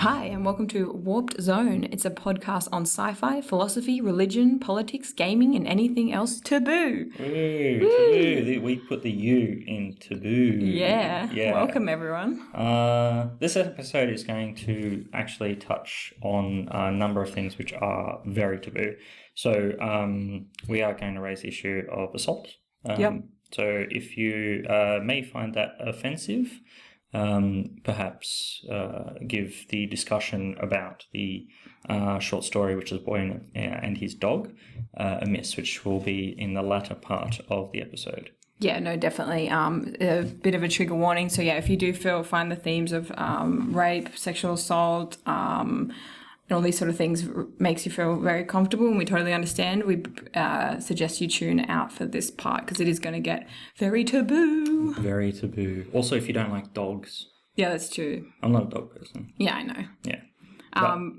Hi, and welcome to Warped Zone. It's a podcast on sci-fi, philosophy, religion, politics, gaming, and anything else taboo. Ooh, taboo. We put the U in taboo. Yeah. Welcome, everyone. This episode is going to actually touch on a number of things which are very taboo. So we are going to raise the issue of assault. Yep. So if you may find that offensive, perhaps give the discussion about the short story, which is Boy and His Dog, a miss, which will be in the latter part of the episode. Yeah, no, definitely. A bit of a trigger warning. So yeah, if you do find the themes of rape, sexual assault, and all these sort of things makes you feel very comfortable, and we totally understand, we suggest you tune out for this part because it is going to get very taboo. Very taboo. Also, if you don't like dogs. Yeah, that's true. I'm not a dog person. Yeah, I know. Yeah.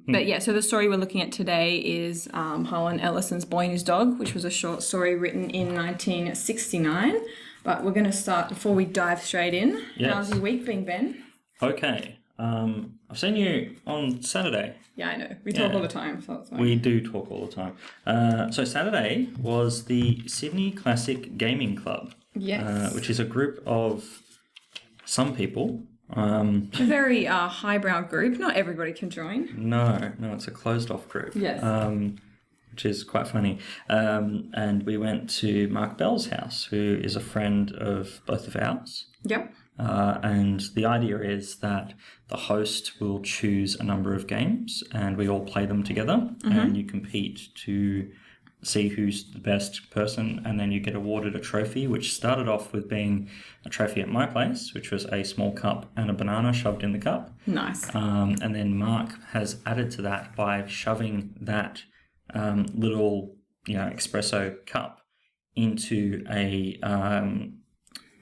But yeah, so the story we're looking at today is Harlan Ellison's Boy and His Dog, which was a short story written in 1969. But we're going to start before we dive straight in. Yes. How's your week been, Ben? Okay. I've seen you on Saturday. Yeah, I know. We talk all the time, so it's fine. We do talk all the time. So Saturday was the Sydney Classic Gaming Club. Yes. Which is a group of some people. A very highbrow group. Not everybody can join. No, it's a closed-off group. Yes. Which is quite funny. And we went to Mark Bell's house, who is a friend of both of ours. Yep. And the idea is that the host will choose a number of games and we all play them together, and you compete to see who's the best person, and then you get awarded a trophy, which started off with being a trophy at my place, which was a small cup and a banana shoved in the cup. Nice. And then Mark has added to that by shoving that little, espresso cup into a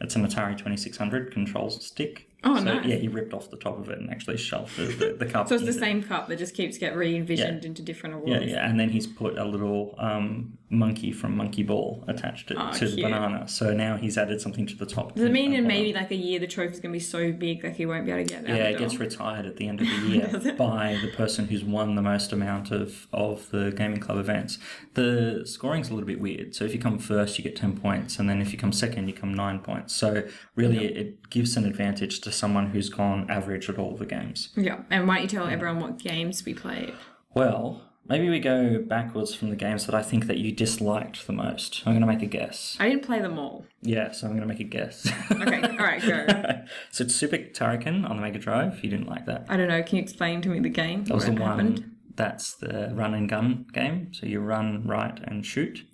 it's an Atari 2600 control stick. Oh, nice. Yeah, he ripped off the top of it and actually shoved the cup. So it's the same cup that just keeps getting re-envisioned into different awards. Yeah, and then he's put a little monkey from Monkey Ball attached to the banana. So now he's added something to the top. Does it mean in maybe like a year the trophy's going to be so big that he won't be able to get it out? Yeah, it gets retired at the end of the year by the person who's won the most amount of the gaming club events. The scoring's a little bit weird. So if you come first, you get 10 points, and then if you come second, you come 9 points. So really it gives an advantage to someone who's gone average at all the games. Yeah, and why don't you tell everyone what games we played? Well, maybe we go backwards from the games that I think that you disliked the most. I'm going to make a guess. I didn't play them all. Yeah, so I'm going to make a guess. Okay, all right, go. So it's Super Turrican on the Mega Drive. You didn't like that. I don't know, can you explain to me the game? That was the one. That's the run and gun game. So you run, right, and shoot.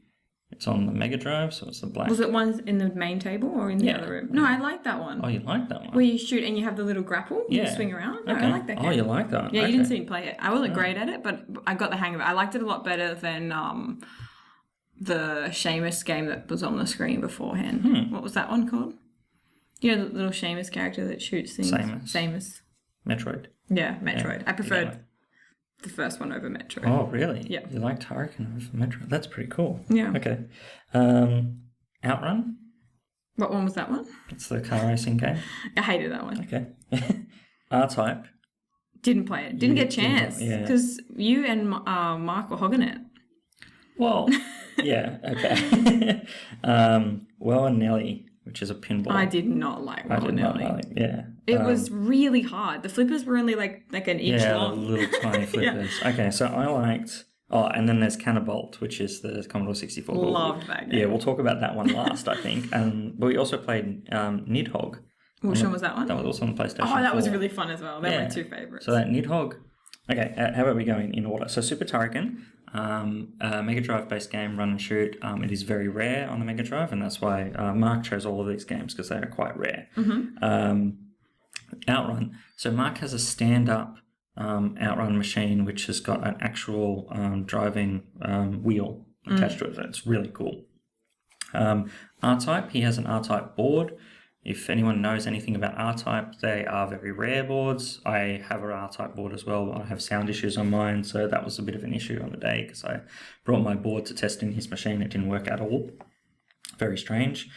It's on the Mega Drive, so it's the black. Was it one in the main table or in the other room? No, I like that one. Oh, you like that one? Where you shoot and you have the little grapple, you swing around. No, okay. I like that game. Oh, you like that one? Yeah, you didn't see me play it. I wasn't great at it, but I got the hang of it. I liked it a lot better than the Seamus game that was on the screen beforehand. What was that one called? You know, the little Seamus character that shoots things? Seamus. Metroid. Yeah, Metroid. I preferred the first one over Metroid. Oh, really? Yeah. You like Turrican over Metroid? That's pretty cool. Yeah. Okay. Outrun? What one was that one? It's the car racing game. I hated that one. Okay. R-Type? Didn't play it. Didn't get a chance. Because you and Mark were hogging it. Well, yeah, okay. Well and Nelly, which is a pinball. I did not like Well and Nelly. Yeah. It was really hard. The flippers were only like an inch long. Yeah, little tiny flippers. Okay, so I liked... Oh, and then there's Cannabolt, which is the Commodore 64. Loved that game. Yeah, we'll talk about that one last, I think. But we also played Nidhogg. Which one was that one? That was also on PlayStation 4. Oh, that was really fun as well. They're my two favourites. So that Nidhogg... Okay, how about we go in order? So Super Turrican, Mega Drive-based game, run and shoot. It is very rare on the Mega Drive, and that's why Mark chose all of these games, because they are quite rare. Outrun. So Mark has a stand-up outrun machine which has got an actual driving wheel attached to it. So it's really cool. R-Type, he has an R-Type board. If anyone knows anything about R-Type, they are very rare boards. I have an R-Type board as well. I have sound issues on mine, so that was a bit of an issue on the day because I brought my board to test in his machine. It didn't work at all. Very strange.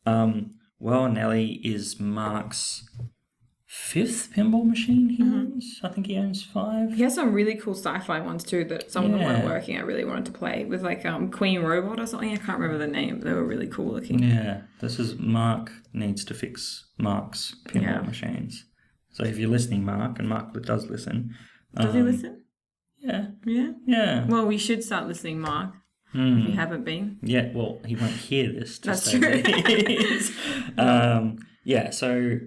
Well, Nelly is Mark's 5th pinball machine he owns. I think he owns 5. He has some really cool sci-fi ones too that some of them weren't Yeah. working. I really wanted to play with like Queen Robot or something. I can't remember the name. They were really cool looking. Yeah, this is Mark needs to fix Mark's pinball machines. So if you're listening, Mark, and Mark does listen. Does he listen? Yeah. Yeah. Yeah. Well, we should start listening, Mark. If you haven't been. Yeah, well, he won't hear this. To That's say true. that he is. Yeah, so...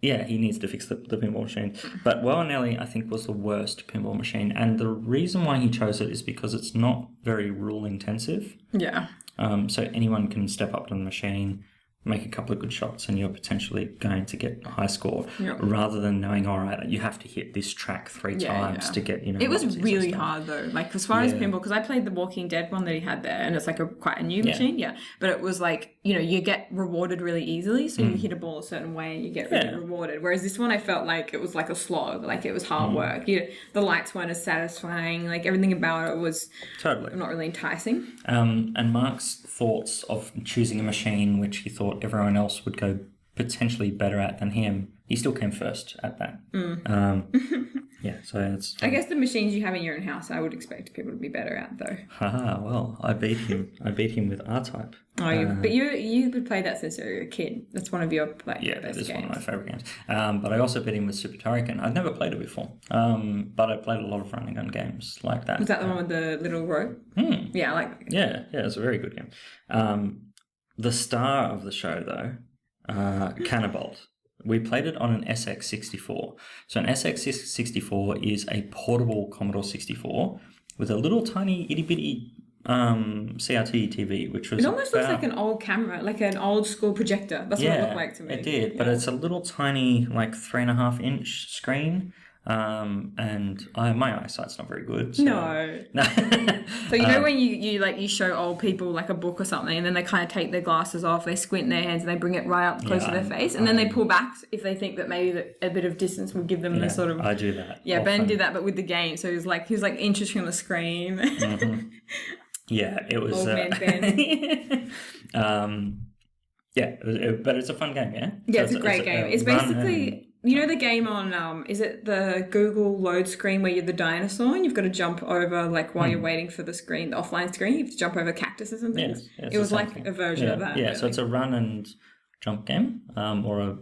yeah, he needs to fix the pinball machine. But Nelly, I think, was the worst pinball machine. And the reason why he chose it is because it's not very rule intensive. Yeah. So anyone can step up to the machine, make a couple of good shots, and you're potentially going to get a high score. Yep. Rather than knowing, all right, you have to hit this track 3 times to get, It was multis and really stuff. hard though. Like as far as pinball, because I played the Walking Dead one that he had there, and it's like quite a new machine, But it was like, you get rewarded really easily. So you hit a ball a certain way and you get really rewarded. Whereas this one, I felt like it was like a slog, like it was hard work. The lights weren't as satisfying. Like everything about it was Totally. not really enticing. And Mark's thoughts of choosing a machine which he thought everyone else would go potentially better at than him, he still came first at that. Yeah, so it's... I guess the machines you have in your own house, I would expect people to be better at though. Haha, well, I beat him. I beat him with R-Type. Oh, but you would play that since you were a kid. That's one of your best that is games. one of my favourite games. But I also beat him with Super Turrican. I'd never played it before, but I played a lot of running gun games like that. Was that the one with the little rope? Yeah, I like that. Yeah, it's a very good game. The star of the show, though, Cannabolt. We played it on an SX64. So an SX64 is a portable Commodore 64 with a little tiny itty-bitty CRT TV, which was It almost looks like an old camera, like an old school projector. That's what it looked like to me. It did, but it's a little tiny, like 3.5-inch screen. And my eyesight's not very good. So. No. So when you show old people like a book or something, and then they kind of take their glasses off, they squint their hands, and they bring it right up close to their face, and then they pull back if they think that maybe a bit of distance will give them the sort of. I do that. Yeah, often. Ben did that, but with the game. So he was like inches from the screen. Yeah, it was. Old man Ben. But it's a fun game, yeah. Yeah, it's a great game. It's basically. You know the game on, is it the Google load screen where you're the dinosaur and you've got to jump over, like, while you're waiting for the screen, the offline screen, you have to jump over cactuses and things? Yes, it was like a version of that. Yeah, so it's a run and jump game, or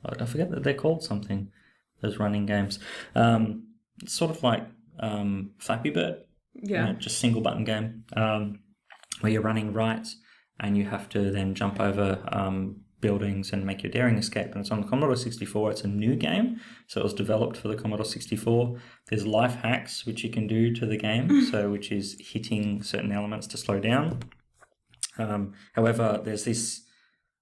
I forget that they're called something, those running games. It's sort of like Flappy Bird. Yeah. Just single button game, where you're running right and you have to then jump over buildings and make your daring escape. And it's on the Commodore 64. It's a new game, so it was developed for the Commodore 64. There's life hacks which you can do to the game, so which is hitting certain elements to slow down. However, there's this,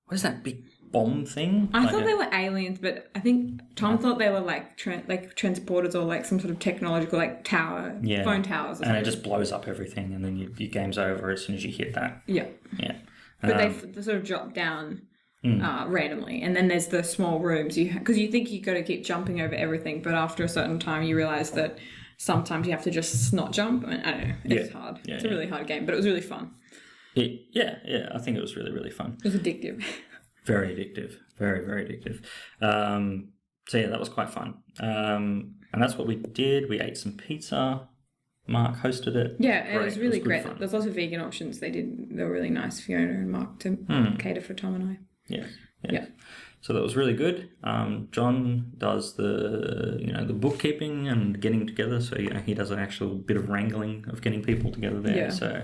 what is that big bomb thing? I thought they were aliens, but I think Tom thought they were like transporters or like some sort of technological like tower, phone towers. And it just blows up everything, and then your game's over as soon as you hit that. Yeah. Yeah. But they sort of drop down randomly, and then there's the small rooms because you think you got to keep jumping over everything, but after a certain time you realize that sometimes you have to just not jump. I don't know, it's hard. It's a really hard game, but it was really fun. I think it was really, really fun. It was addictive. Very addictive, very, very addictive. So that was quite fun, and that's what we did. We ate some pizza. Mark hosted it. Yeah, it was really great. Fun. There's lots of vegan options. They were really nice, Fiona and Mark, to cater for Tom and I. Yeah. So that was really good. John does the bookkeeping and getting together. So he does an actual bit of wrangling of getting people together there. Yeah. So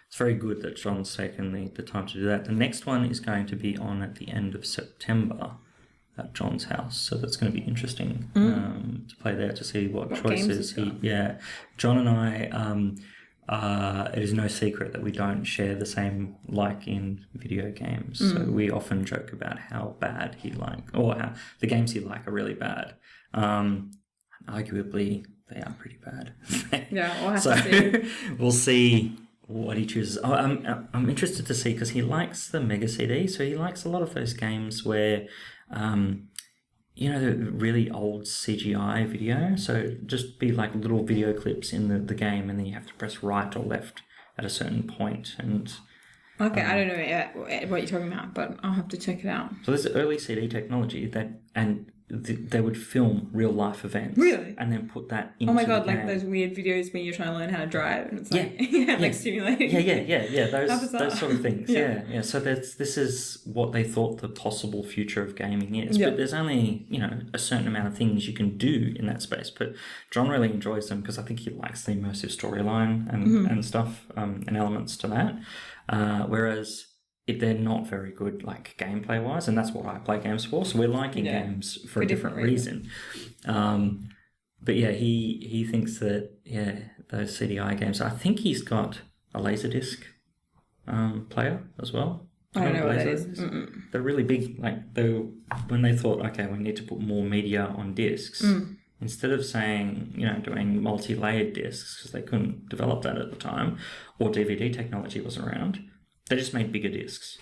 it's very good that John's taken the time to do that. The next one is going to be on at the end of September at John's house. So that's going to be interesting to play there to see what choices John and I. It is no secret that we don't share the same like in video games. So we often joke about how bad or how the games he like are really bad. Arguably, they are pretty bad. We'll have to see. We'll see what he chooses. I'm interested to see because he likes the Mega CD. So he likes a lot of those games where, the really old CGI video. So just be like little video clips in the game, and then you have to press right or left at a certain point. And Okay, I don't know what you're talking about, but I'll have to check it out. So this is early CD technology they would film real life events. Really? And then put that into Oh my god, the game. like those weird videos when you're trying to learn how to drive and it's like, Yeah. like stimulating. Yeah. Those sort of things. Yeah. So this is what they thought the possible future of gaming is. Yeah. But there's only, a certain amount of things you can do in that space. But John really enjoys them because I think he likes the immersive storyline and stuff and elements to that. Whereas they're not very good, like gameplay wise, and that's what I play games for. So we're liking games for a different reason. But yeah, he thinks that those CDI games. I think he's got a Laserdisc player as well. I don't know what that is. They're really big. Like when they thought, okay, we need to put more media on discs. Instead of saying, doing multi-layered discs because they couldn't develop that at the time, or DVD technology wasn't around. They just made bigger discs.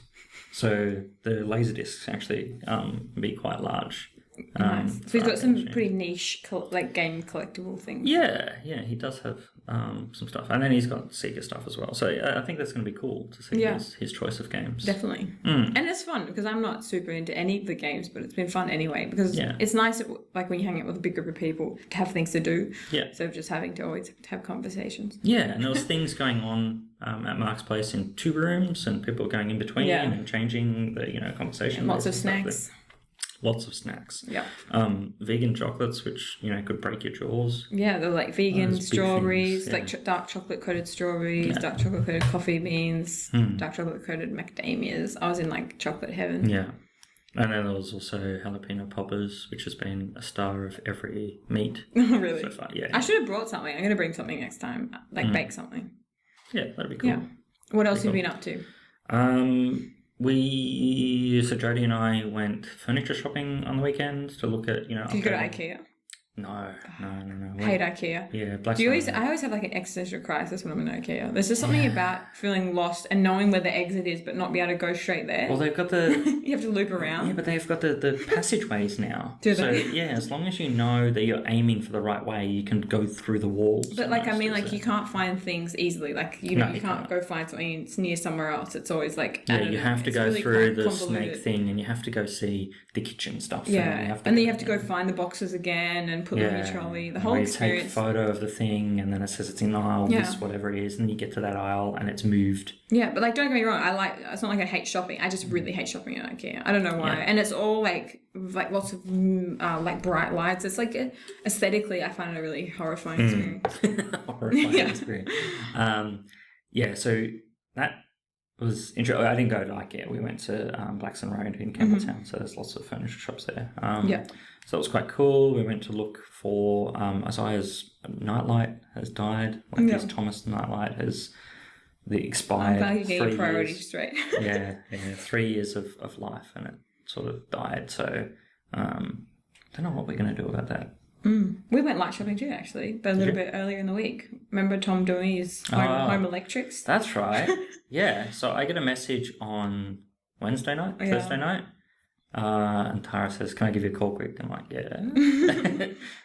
So the laser discs actually be quite large. Nice. So he's got some pretty niche game collectible things. Yeah, he does have some stuff. And then he's got Sega stuff as well. So I think that's going to be cool to see his choice of games. Definitely. And it's fun because I'm not super into any of the games, but it's been fun anyway because it's nice like when you hang out with a big group of people to have things to do instead of just having to always have conversations. Yeah, and there was things going on at Mark's place in 2 rooms and people going in between and changing the conversation. And lots of snacks. Lots of snacks. Yeah. Vegan chocolates, which, could break your jaws. Yeah, they're like vegan strawberries, like dark chocolate coated strawberries, dark chocolate coated coffee beans, dark chocolate coated macadamias. I was in like chocolate heaven. Yeah. And then there was also jalapeno poppers, which has been a star of every meat. Really? So far. Yeah. I should have brought something. I'm going to bring something next time, like bake something. Yeah, that'd be cool. Yeah. What else have you been up to? So Jodie and I went furniture shopping on the weekend to look at, Did you go to IKEA? No. Hate IKEA. Yeah, I always have like an existential crisis when I'm in IKEA. There's just something about feeling lost and knowing where the exit is, but not be able to go straight there. Well, they've got the... You have to loop around. Yeah, but they've got the passageways now. Do they? So, yeah, as long as you know that you're aiming for the right way, you can go through the walls. But, you can't find things easily. Like, you can't go find something it's near somewhere else. It's always like... Yeah, you have to go really through the snake thing and you have to go see the kitchen stuff. Yeah, and then you have to go find the boxes again and put them in your trolley. The whole experience. You take a photo of the thing and then it says it's in aisle this, whatever it is, and then you get to that aisle and it's moved. Yeah, but don't get me wrong, it's not like I hate shopping. I just really hate shopping at IKEA. I don't know why. Yeah. And it's all like lots of bright lights. It's like aesthetically, I find it a really horrifying experience. Horrifying experience. So that was interesting. I didn't go to IKEA. We went to Blackson Road in Campbelltown, so there's lots of furniture shops there. So that was quite cool. We went to look for Isaiah's nightlight has died. His Thomas nightlight has expired. I'm glad you get your priorities straight. 3 years of life, and it sort of died. So don't know what we're going to do about that. We went light shopping too, actually, but a little bit earlier in the week. Remember Tom doing his home electrics? That's right. Yeah. So I get a message on Thursday night. And Tara says, "Can I give you a call quick?" I'm like, "Yeah."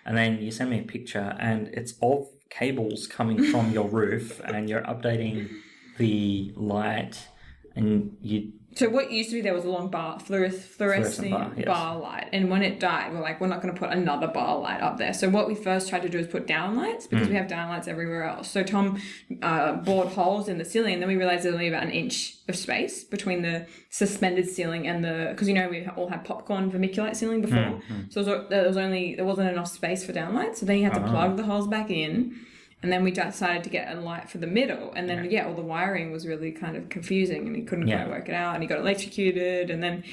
And then you send me a picture, and it's all cables coming from your roof, and you're updating the light, and you. So what used to be there was a long fluorescent bar light, and when it died, we're like, we're not going to put another bar light up there. So what we first tried to do is put down lights because we have down lights everywhere else. So Tom bored holes in the ceiling, and then we realized there's only about an inch of space between the suspended ceiling and because we all had popcorn vermiculite ceiling before, so there wasn't enough space for down lights. So then you had to plug the holes back in. And then we decided to get a light for the middle. And then, all the wiring was really kind of confusing and he couldn't quite work it out. And he got electrocuted. And then,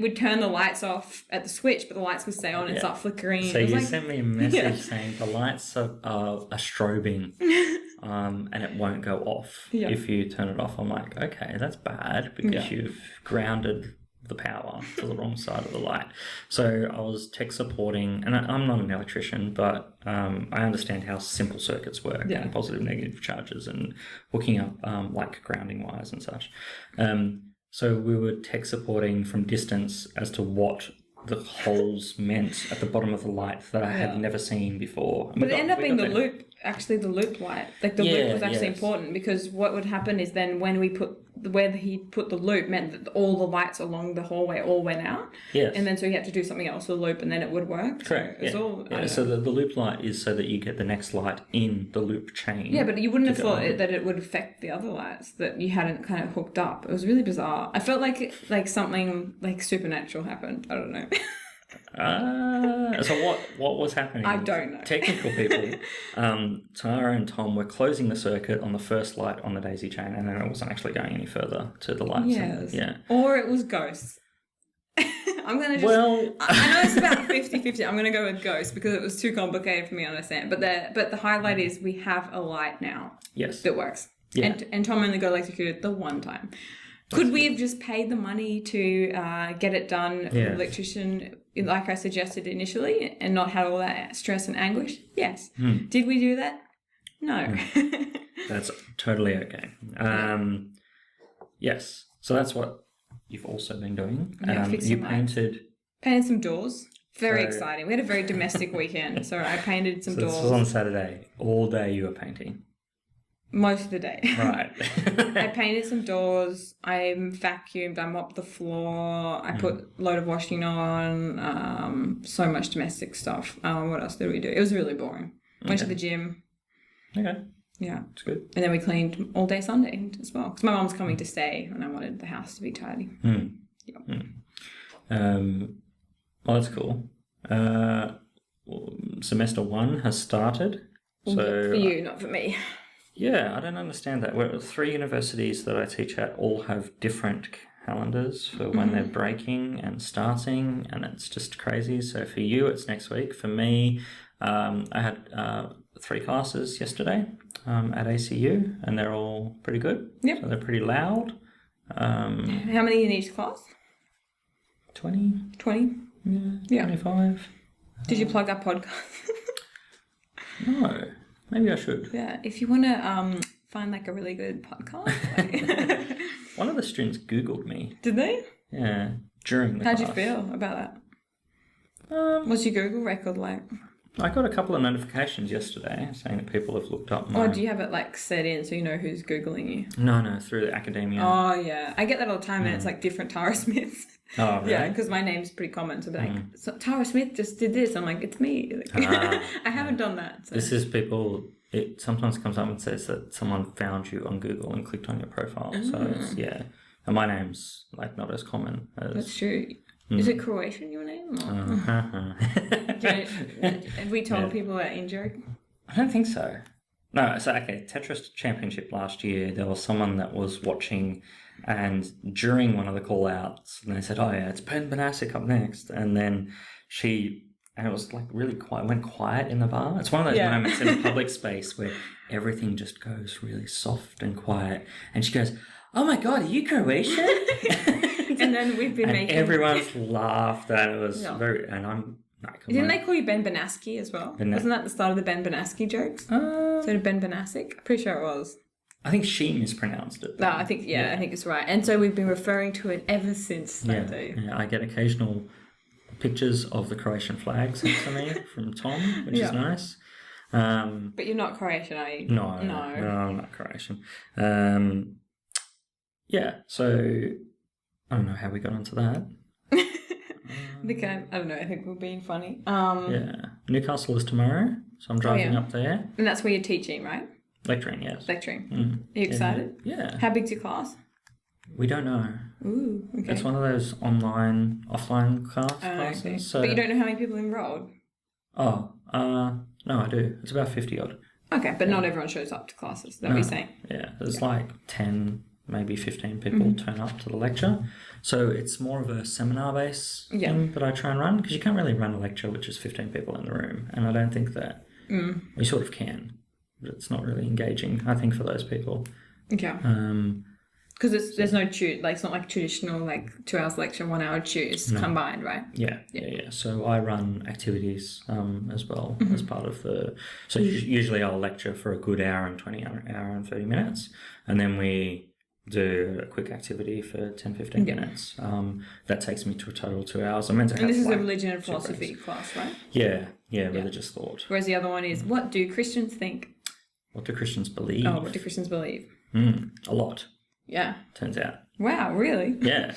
we'd turn the lights off at the switch, but the lights would stay on and start flickering. So you sent me a message saying the lights are strobing and it won't go off if you turn it off. I'm like, okay, that's bad because you've grounded the power to the wrong side of the light. So I was tech supporting, and I'm not an electrician, but I understand how simple circuits work and positive negative charges and hooking up grounding wires and such. So we were tech supporting from distance as to what the holes meant at the bottom of the light that I had never seen before. But it ended up being the loop light. The loop was actually important because what would happen is then when we put where he put the loop meant that all the lights along the hallway all went out. Yes. And then so he had to do something else with the loop and then it would work. Correct. So it's all, So the loop light is so that you get the next light in the loop chain. Yeah, but you wouldn't have thought that it would affect the other lights that you hadn't kind of hooked up. It was really bizarre. I felt like something like supernatural happened. I don't know. So what was happening? I don't know. Technical people, Tara and Tom were closing the circuit on the first light on the daisy chain, and then it wasn't actually going any further to the lights. Yes. Yeah. Or it was ghosts. I'm going to just... Well... I know it's about 50-50. I'm going to go with ghosts because it was too complicated for me to understand. But the highlight is we have a light now. Yes. That works. Yeah. And Tom only got electrocuted the one time. Could we have just paid the money to get it done from an electrician like I suggested initially and not have all that stress and anguish? Yes. Did we do that? No. That's totally okay. Yes. So that's what you've also been doing. You painted some doors. Very exciting. We had a very domestic weekend. So I painted some doors. This was on Saturday. All day you were painting. Most of the day. Right. I painted some doors. I vacuumed. I mopped the floor. I put a load of washing on. So much domestic stuff. What else did we do? It was really boring. Went to the gym. Okay. Yeah. That's good. And then we cleaned all day Sunday as well. Because my mum's coming to stay and I wanted the house to be tidy. Well, that's cool. Semester 1 has started. So for you, not for me. Yeah, I don't understand that. We're 3 universities that I teach at all have different calendars for when they're breaking and starting, and it's just crazy. So for you, it's next week. For me, I had 3 classes yesterday at ACU, and they're all pretty good. Yep. So they're pretty loud. How many in each class? 20. 20? Yeah, 25. Did you plug our podcast? No. Maybe I should. Yeah, if you want to find like a really good podcast. Like... One of the students Googled me. Did they? Yeah, during the class. How'd you feel about that? What's your Google record like? I got a couple of notifications yesterday saying that people have looked up my... Oh, do you have it like set in so you know who's Googling you? No, through the academia. Oh, yeah. I get that all the time and it's like different Tara Smiths. Oh, really? Yeah, because my name's pretty common. So, like, so Tara Smith just did this. I'm like, it's me. Like, I haven't done that. So. This is people... It sometimes comes up and says that someone found you on Google and clicked on your profile. So, it's, yeah. And my name's, like, not as common as... That's true. Is it Croatian, your name? Have we told people that in joke? I don't think so. No, so, okay, Tetris Championship last year, there was someone that was watching, and during one of the call-outs, they said, oh, yeah, it's Banasik up next. And then and it was like really quiet, went quiet in the bar. It's one of those moments in a public space where everything just goes really soft and quiet. And she goes, oh my God, are you Croatian? And then we've been making... everyone's laughed and it was very... And I'm like... Didn't they call you Ben Banasik as well? Wasn't that the start of the Ben Banasik jokes? So did Ben Banasik? I'm pretty sure it was. I think she mispronounced it. No, I think it's right. And so we've been referring to it ever since that day. Yeah, I get occasional pictures of the Croatian flag sent to me from Tom, which is nice. But you're not Croatian, are you? No, I'm not Croatian. Yeah, so I don't know how we got onto that. I don't know, I think we're being funny. Yeah, Newcastle is tomorrow, so I'm driving up there. And that's where you're teaching, right? Lecturing, yes. Lecturing. Are you excited? Yeah. How big's your class? We don't know. Ooh, okay. It's one of those offline classes. Okay. So... But you don't know how many people enrolled? Oh, no, I do. It's about 50 odd. Okay, but not everyone shows up to classes, is that what you're saying? Yeah, there's like 10, maybe 15 people turn up to the lecture. So it's more of a seminar-based thing that I try and run, because you can't really run a lecture with just 15 people in the room. And I don't think that we sort of can. But it's not really engaging, I think, for those people. Yeah. Because there's no tute, like it's not like traditional like 2 hours lecture, 1 hour tute. It's combined, right? Yeah. So I run activities as well as part of the. So usually I'll lecture for a good hour and hour and 30 minutes, and then we do a quick activity for 10-15 minutes. That takes me to a total 2 hours. I'm meant to have. And this is a religion and philosophy class, right? Yeah, religious thought. Whereas the other one is what do Christians think? What do Christians believe? Oh, what do Christians believe? A lot. Yeah. turns out. Wow, really? Yeah.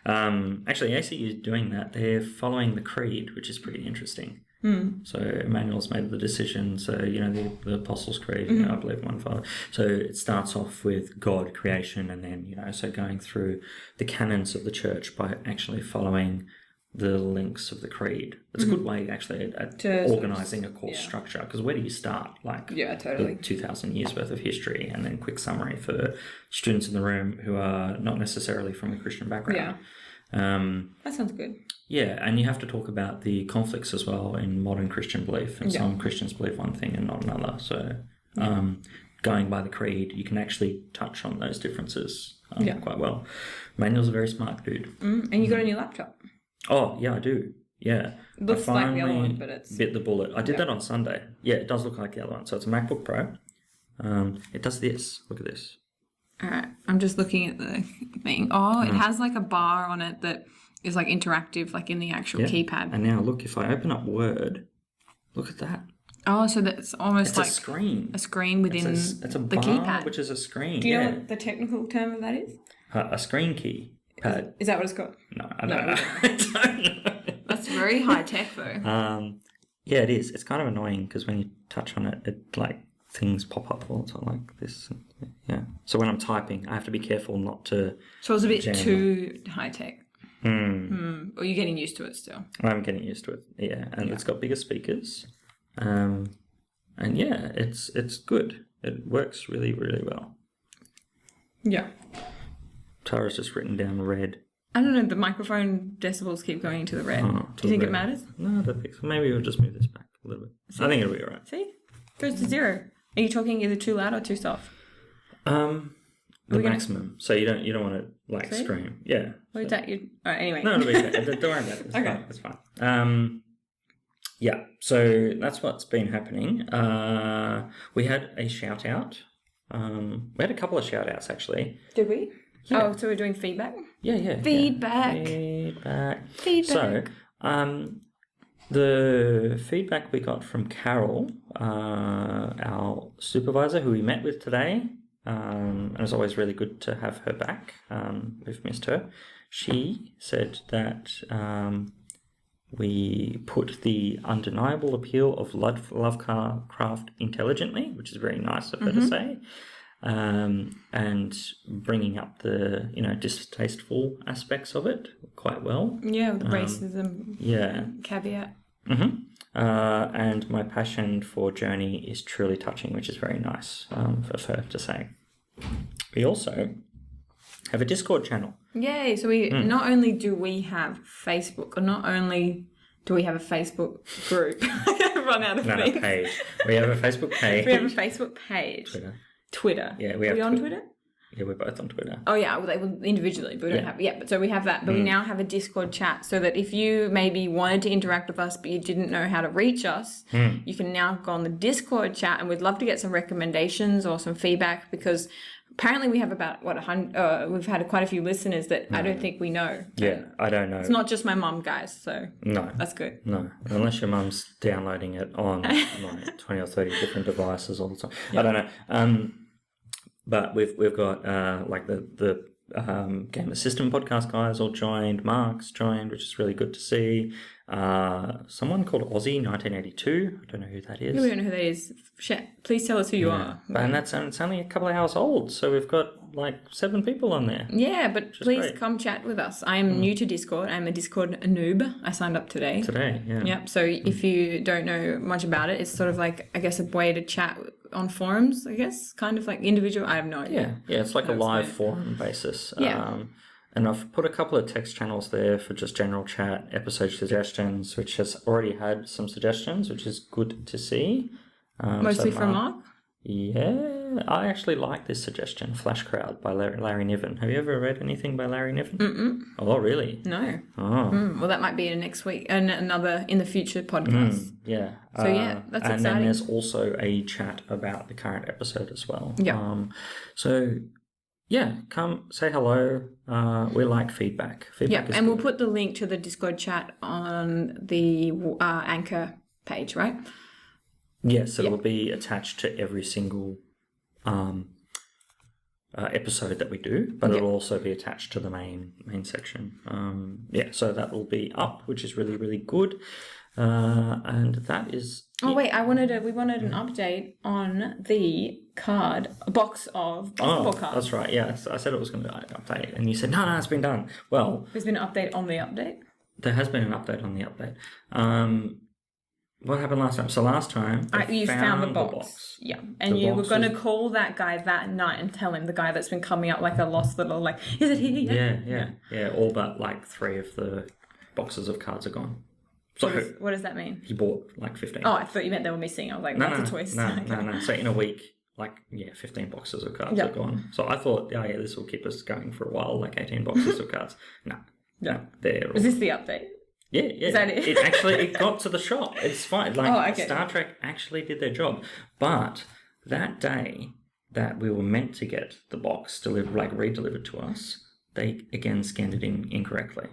Actually, ACU is doing that. They're following the creed, which is pretty interesting. So Emmanuel's made the decision. So, the Apostles' Creed, I believe in one Father. So it starts off with God, creation, and then, so going through the canons of the church by actually following the links of the creed. It's a good way, actually, at organising a course structure, because where do you start? Totally. The 2,000 years worth of history, and then quick summary for students in the room who are not necessarily from a Christian background. That sounds good. Yeah, and you have to talk about the conflicts as well in modern Christian belief, and some Christians believe one thing and not another. So going by the creed, you can actually touch on those differences quite well. Manuel's a very smart dude. And you got a new laptop? Oh, yeah, I do. Yeah. It looks like the other one, but it's... bit the bullet. I did that on Sunday. Yeah, it does look like the other one. So it's a MacBook Pro. It does this. Look at this. All right. I'm just looking at the thing. Oh, it has like a bar on it that is like interactive, like in the actual keypad. And now look, if I open up Word, look at that. Oh, so that's almost like a screen. A screen within it's a the bar, keypad. which is a screen. Do you know what the technical term of that is? A screen key pad. Is that what it's called? No, I don't know. I don't know. That's very high tech though. Yeah, it is. It's kind of annoying because when you touch on it, things pop up all the time like this. Yeah. So when I'm typing, I have to be careful not to. So it's a bit too high tech. Or you're getting used to it still. I'm getting used to it. Yeah, and it's got bigger speakers, and yeah, it's good. It works really, really well. Yeah. Tara's just written down red. I don't know. The microphone decibels keep going into the red. Do you think it matters? No, I don't think so. Maybe we'll just move this back a little bit. I think it'll be all right. See, it goes to 0. Are you talking either too loud or too soft? The maximum. So you don't want to scream. Yeah. What is that? All right. Anyway. No, it'll be okay. Don't worry about it. It's fine. It's fine. Yeah. So that's what's been happening. We had a shout out. We had a couple of shout outs actually. Did we? Yeah. Oh, so we're doing feedback? Yeah. Feedback. So, the feedback we got from Carol, our supervisor, who we met with today, and it was always really good to have her back. We've missed her. She said that we put the undeniable appeal of Lovecraft intelligently, which is very nice of her to say. And bringing up the distasteful aspects of it quite well. Yeah, with racism. Yeah. Caveat. And my passion for Journey is truly touching, which is very nice for her to say. We also have a Discord channel. Yay! So we not only do we have Facebook, or not only do we have a Facebook group. I've run out of things. Page. We have a Facebook page. We have a Facebook page. Twitter. Yeah, we have. Are we on Twitter? Yeah, we're both on Twitter. Oh yeah, well, they will individually, but we don't have. Yeah, but so we have that. But we now have a Discord chat, so that if you maybe wanted to interact with us, but you didn't know how to reach us, you can now go on the Discord chat, and we'd love to get some recommendations or some feedback, because apparently we have about 100. We've had quite a few listeners that I don't think we know. Yeah, I don't know. It's not just my mum, guys. So no, that's good. No, unless your mum's downloading it on like 20 or 30 different devices all the time. Yeah. I don't know. But we've got like the Gamer System podcast guys all joined. Mark's joined, which is really good to see. Someone called Aussie 1982. I don't know who that is. We don't know who that is. Please tell us who you are. And it's only a couple of hours old, so we've got like 7 people on there. Yeah, but please come chat with us. I'm new to Discord. I'm a Discord noob. I signed up today. Yeah. Yep. So if you don't know much about it, it's sort of like, I guess, a way to chat on forums, I guess, kind of like individual. I have no idea. Yeah, it's like a live forum basis. Yeah. And I've put a couple of text channels there for just general chat, episode suggestions, which has already had some suggestions, which is good to see. Mostly from Mark? Yeah, I actually like this suggestion, Flash Crowd by Larry Niven. Have you ever read anything by Larry Niven? Mm-mm. Oh, really? No. Oh. Well, that might be a next week, another in the future podcast. Yeah. So yeah, that's exciting. And then there's also a chat about the current episode as well. Yeah. So yeah, come say hello. We like feedback. Feedback is and good. we'll put the link to the Discord chat on the Anchor page, right? Yes, it will be attached to every single episode that we do, but it'll also be attached to the main section. So that will be up, which is really, really good. And that is... Oh, wait, we wanted an update on the box of basketball cards. That's right, yeah. I said it was going to update, and you said, no, it's been done. Well... There's been an update on the update? There has been an update on the update. What happened last time? So last time, you found the box. Yeah. And you were going to call that guy that night and tell him, the guy that's been coming up like a lost little, like, is it here? Yeah. All but like 3 of the boxes of cards are gone. So what does that mean? He bought like 15. Oh, I thought you meant they were missing. I was like, that's a twist. No. So in a week, 15 boxes of cards are gone. So I thought, this will keep us going for a while, like 18 boxes of cards. No. Is this the update? Yeah. Is that it? It got to the shop. It's fine. Star Trek actually did their job. But that day that we were meant to get the box redelivered to us, they again scanned it in incorrectly.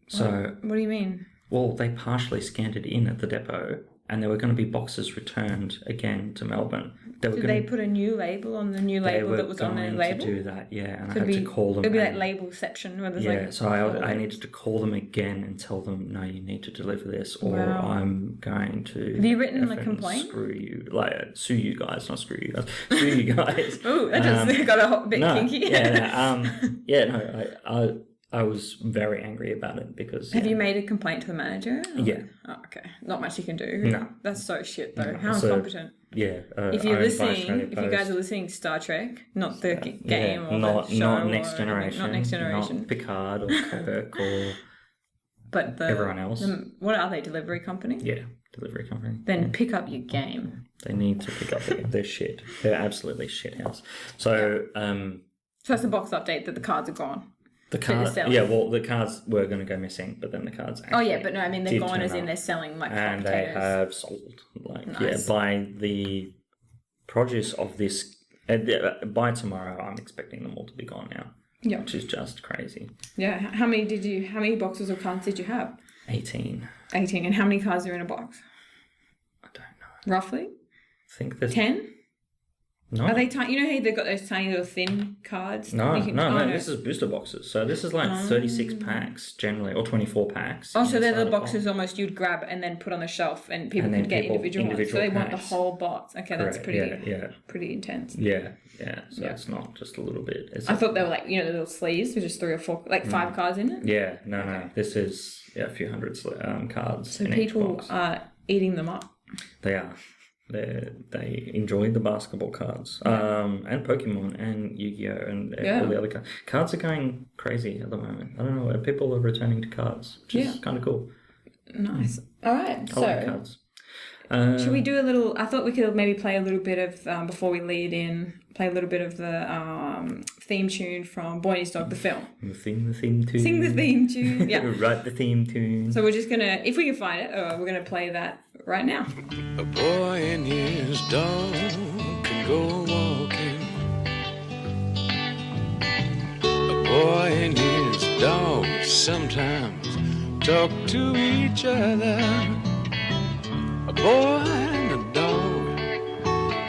So what do you mean? Well, they partially scanned it in at the depot, and there were going to be boxes returned again to Melbourne. Did they put a new label on the new label that was on the label? They were going to do that, yeah, and I had to call them. It'd be like labelception, where there's so I needed to call them again and tell them, no, you need to deliver this, or I'm going to. Have you written a complaint? Screw you, sue you guys, not screw you guys, sue you guys. Ooh, that just got a bit kinky. I was very angry about it because... Have you made a complaint to the manager? Yeah. Oh, okay. Not much you can do. No. That's so shit, though. How incompetent. Yeah. If you guys are listening to Star Trek, not the game or not, the show. Not Next Generation. Not Next Generation. Not Picard or Kirk or everyone else. What are they, delivery company? Yeah, delivery company. Then pick up your game. They need to pick up their shit. They're absolutely shit house. So... So that's the box update that the cards are gone. The cards, the cards were going to go missing, but then the cards. But no, I mean they're gone as in they're selling and they have sold. By the produce of this, by tomorrow, I'm expecting them all to be gone now. Yeah, which is just crazy. Yeah, how many boxes of cards did you have? 18. 18, and how many cards are in a box? I don't know. Roughly. I think there's 10. No. Are they tiny? You know how they've got those tiny little thin cards? No. This is booster boxes. So this is like 36 packs generally, or 24 packs. Oh, so they're the boxes almost you'd grab and then put on the shelf, and people could get individual ones. So they want the whole box. Okay, correct. That's pretty intense. Yeah. So it's not just a little bit. I thought they were like, the little sleeves with just 3 or 4, 5 cards in it. Yeah, no. This is a few hundred cards. So people are eating them up. They are. They enjoy the basketball cards, and Pokemon and Yu-Gi-Oh and all the other cards. Cards are going crazy at the moment. I don't know, people are returning to cards, which is kind of cool. Nice. All right, I like cards. Should we do a little? I thought we could maybe play a little bit of before we lead in. Play a little bit of the theme tune from Boy and His Dog, the film. Sing the theme tune. Sing the theme tune. Yeah. Write the theme tune. So we're just gonna, if we can find it, we're gonna play that right now. A boy and his dog can go walking. A boy and his dog sometimes talk to each other. A boy and a dog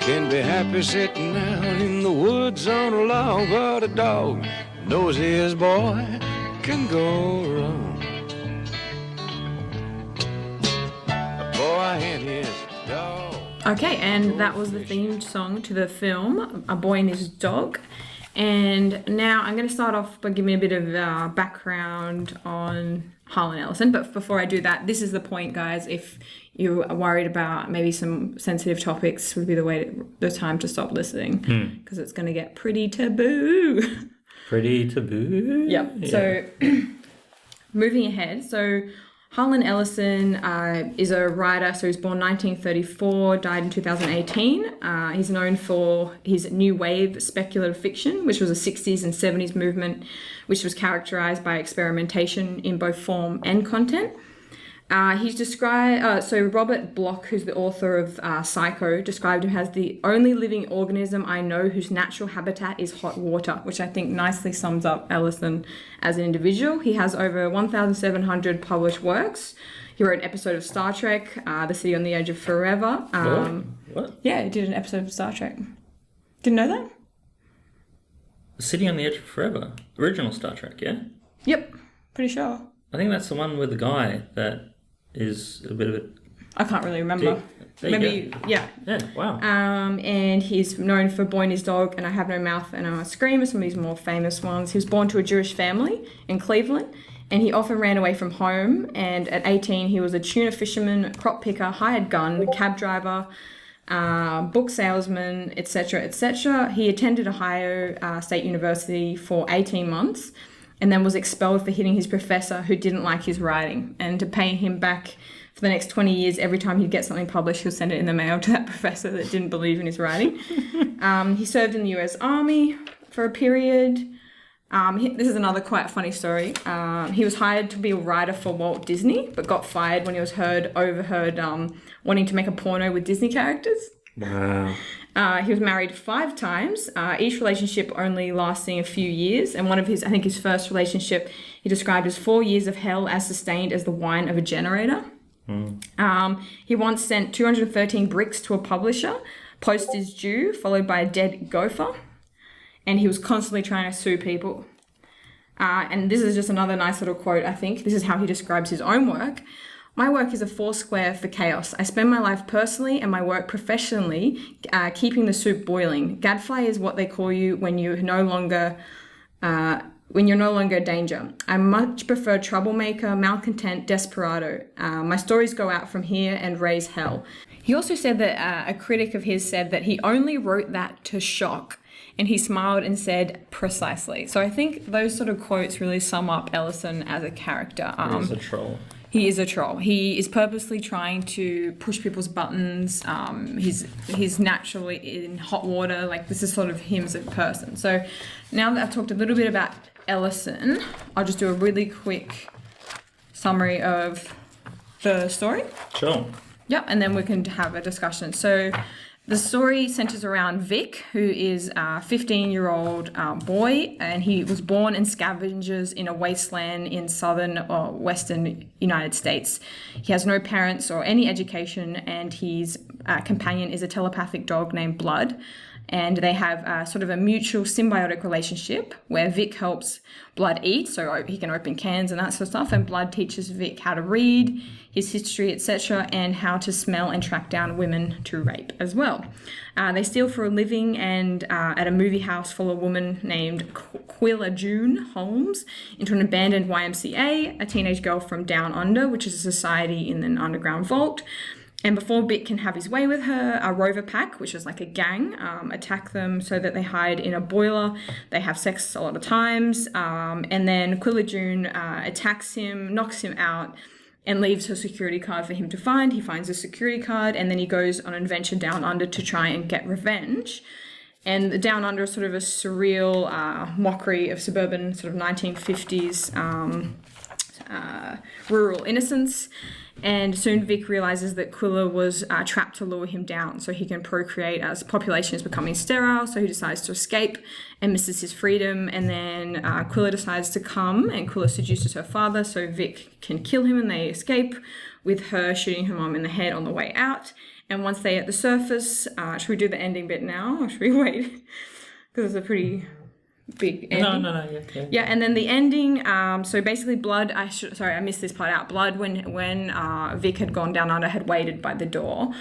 can be happy sitting out in the woods on a log, but a dog knows his boy can go wrong. A boy and his dog. Okay, and that was the theme song to the film, A Boy and His Dog. And now I'm going to start off by giving a bit of background on Harlan Ellison. But before I do that, this is the point, guys. If you are worried about maybe some sensitive topics, would be the time to stop listening, because it's going to get pretty taboo. Pretty taboo? Yep. Yeah. So moving ahead. So Harlan Ellison is a writer. So he was born 1934, died in 2018. He's known for his new wave speculative fiction, which was a 60s and 70s movement, which was characterized by experimentation in both form and content. He's described, so Robert Bloch, who's the author of Psycho, described him as the only living organism I know whose natural habitat is hot water, which I think nicely sums up Ellison as an individual. He has over 1,700 published works. He wrote an episode of Star Trek, The City on the Edge of Forever. What? Yeah, he did an episode of Star Trek. Didn't know that? City on the Edge of Forever. Original Star Trek, yeah? Yep, pretty sure. I think that's the one with the guy that is a bit of a... I can't really remember. Maybe, yeah. Yeah, wow. And he's known for Boy and His Dog and I Have No Mouth and I Scream are some of his more famous ones. He was born to a Jewish family in Cleveland and he often ran away from home. And at 18, he was a tuna fisherman, crop picker, hired gun, cab driver, book salesman, etc., etc. He attended Ohio State University for 18 months and then was expelled for hitting his professor who didn't like his writing. And to pay him back for the next 20 years, every time he'd get something published, he'll send it in the mail to that professor that didn't believe in his writing. He served in the US Army for a period. This is another quite funny story. He was hired to be a writer for Walt Disney, but got fired when he was overheard wanting to make a porno with Disney characters. Wow. He was married 5 times, each relationship only lasting a few years. And one of his, I think his first relationship, he described as 4 years of hell as sustained as the whine of a generator. He once sent 213 bricks to a publisher, postage due, followed by a dead gopher. And he was constantly trying to sue people. And this is just another nice little quote, I think. This is how he describes his own work. My work is a foursquare for chaos. I spend my life personally and my work professionally keeping the soup boiling. Gadfly is what they call you when you're no longer a danger. I much prefer troublemaker, malcontent, desperado. My stories go out from here and raise hell. He also said that a critic of his said that he only wrote that to shock. And he smiled and said, precisely. So I think those sort of quotes really sum up Ellison as a character. He's a troll. He is a troll. He is purposely trying to push people's buttons. He's naturally in hot water. Like, this is sort of him as a person. So now that I've talked a little bit about Ellison, I'll just do a really quick summary of the story. Sure. Yep, and then we can have a discussion. So the story centers around Vic, who is a 15-year-old boy, and he was born in scavengers in a wasteland in southern or western United States. He has no parents or any education, and his companion is a telepathic dog named Blood. And they have sort of a mutual symbiotic relationship where Vic helps Blood eat, so he can open cans and that sort of stuff, and Blood teaches Vic how to read, his history, etc., and how to smell and track down women to rape as well. They steal for a living, and at a movie house follow a woman named Quilla June Holmes into an abandoned YMCA, a teenage girl from Down Under, which is a society in an underground vault. And before Vic can have his way with her, a rover pack, which is like a gang, attack them so that they hide in a boiler. They have sex a lot of times. And then Quilla June attacks him, knocks him out, and leaves her security card for him to find. He finds a security card, and then he goes on an adventure down under to try and get revenge. And the Down Under is sort of a surreal mockery of suburban sort of 1950s rural innocence. And soon Vic realizes that Quilla was trapped to lure him down so he can procreate as the population is becoming sterile. So he decides to escape and misses his freedom. And then Quilla decides to come, and Quilla seduces her father so Vic can kill him, and they escape with her shooting her mom in the head on the way out. And once they're at the surface, should we do the ending bit now or should we wait? Because it's a pretty big ending. No, yeah. Yeah, and then the ending, so basically Blood, I missed this part out. Blood, when Vic had gone down under, had waited by the door.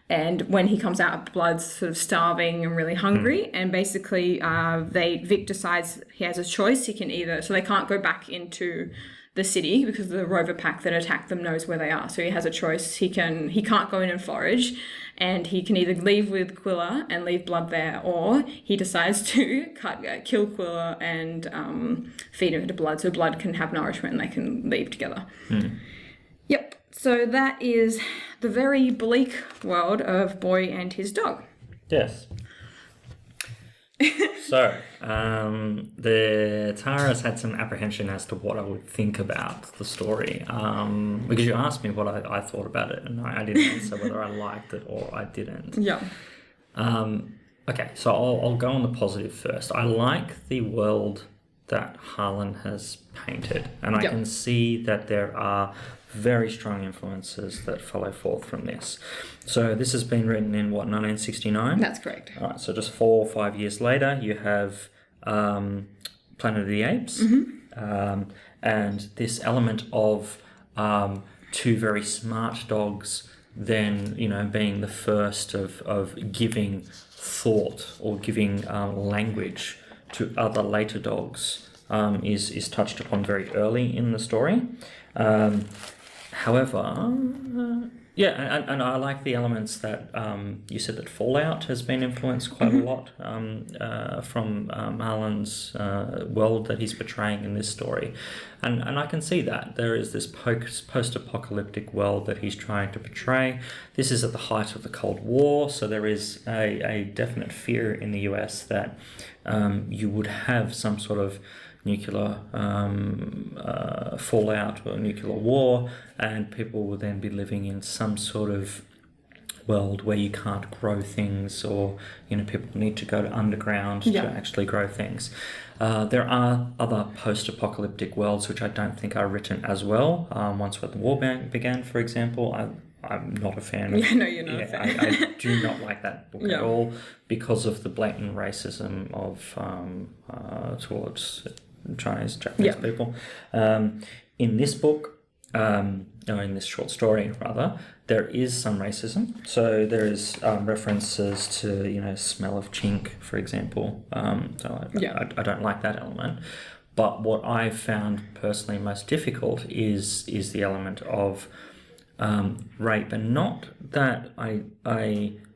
And when he comes out, Blood's sort of starving and really hungry. And basically Vic decides he has a choice. He can either, so they can't go back into the city because the rover pack that attacked them knows where they are. So he has a choice. He can't go in and forage. And he can either leave with Quilla and leave Blood there, or he decides to kill Quilla and feed him to Blood so Blood can have nourishment and they can leave together. Yep, so that is the very bleak world of Boy and His Dog. Yes. So, the Tara's had some apprehension as to what I would think about the story, because you asked me what I thought about it, and I didn't answer whether I liked it or I didn't. Yeah. Okay, so I'll go on the positive first. I like the world that Harlan has painted, and I can see that there are very strong influences that follow forth from this. So this has been written in, 1969? That's correct. All right, so just 4 or 5 years later, you have Planet of the Apes, and this element of two very smart dogs then, being the first of giving thought or giving language to other later dogs is touched upon very early in the story. However, and I like the elements that you said that Fallout has been influenced quite a lot from Harlan's world that he's portraying in this story. And I can see that. There is this post-apocalyptic world that he's trying to portray. This is at the height of the Cold War, so there is a definite fear in the US that you would have some sort of nuclear fallout or nuclear war, and people will then be living in some sort of world where you can't grow things, or people need to go to underground to actually grow things. There are other post-apocalyptic worlds which I don't think are written as well. Once when the war began, for example, I'm not a fan of. Yeah, no, you're not a fan. I do not like that book at all because of the blatant racism of towards Chinese, Japanese people. In this book, in this short story rather, there is some racism. So there is references to smell of chink, for example. I don't like that element. But what I found personally most difficult is the element of rape, and not that I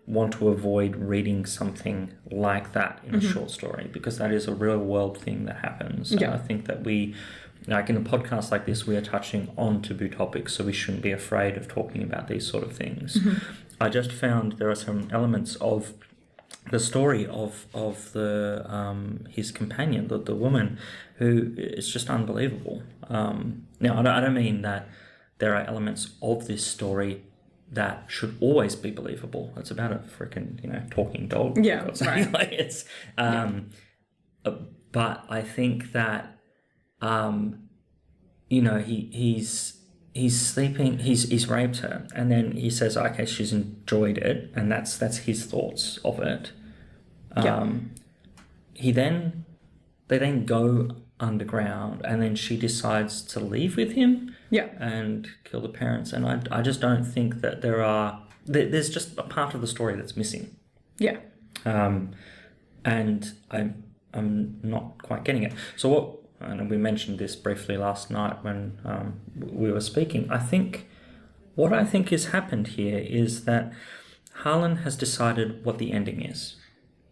want to avoid reading something like that in a short story, because that is a real world thing that happens. I think that we, like in a podcast like this, we are touching on taboo topics, so we shouldn't be afraid of talking about these sort of things. I just found there are some elements of the story of the his companion, the woman, who is just unbelievable. Now, I don't mean that there are elements of this story that should always be believable. It's about a freaking talking dog. Yeah, right. It's but I think that he's sleeping. He's raped her, and then he says, "Okay, she's enjoyed it," and that's his thoughts of it. They then go underground, and then she decides to leave with him. And kill the parents, and I just don't think that there's just a part of the story that's missing. And I'm not quite getting it. So and we mentioned this briefly last night when we were speaking. What I think has happened here is that Harlan has decided what the ending is.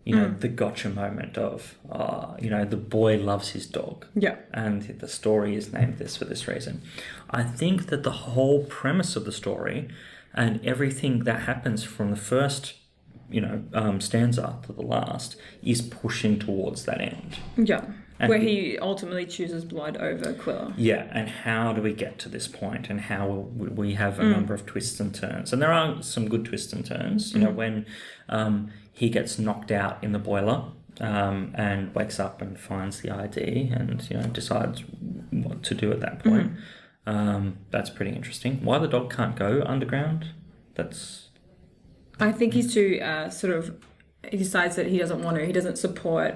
The gotcha moment of, the boy loves his dog. And the story is named this for this reason. I think that the whole premise of the story and everything that happens from the first, stanza to the last is pushing towards that end. And where he ultimately chooses blood over Quilla. And how do we get to this point, and how will we have a number of twists and turns? And there are some good twists and turns, when he gets knocked out in the boiler and wakes up and finds the ID and, decides what to do at that point. That's pretty interesting. Why the dog can't go underground, I think he's too he decides that he doesn't want to. He doesn't support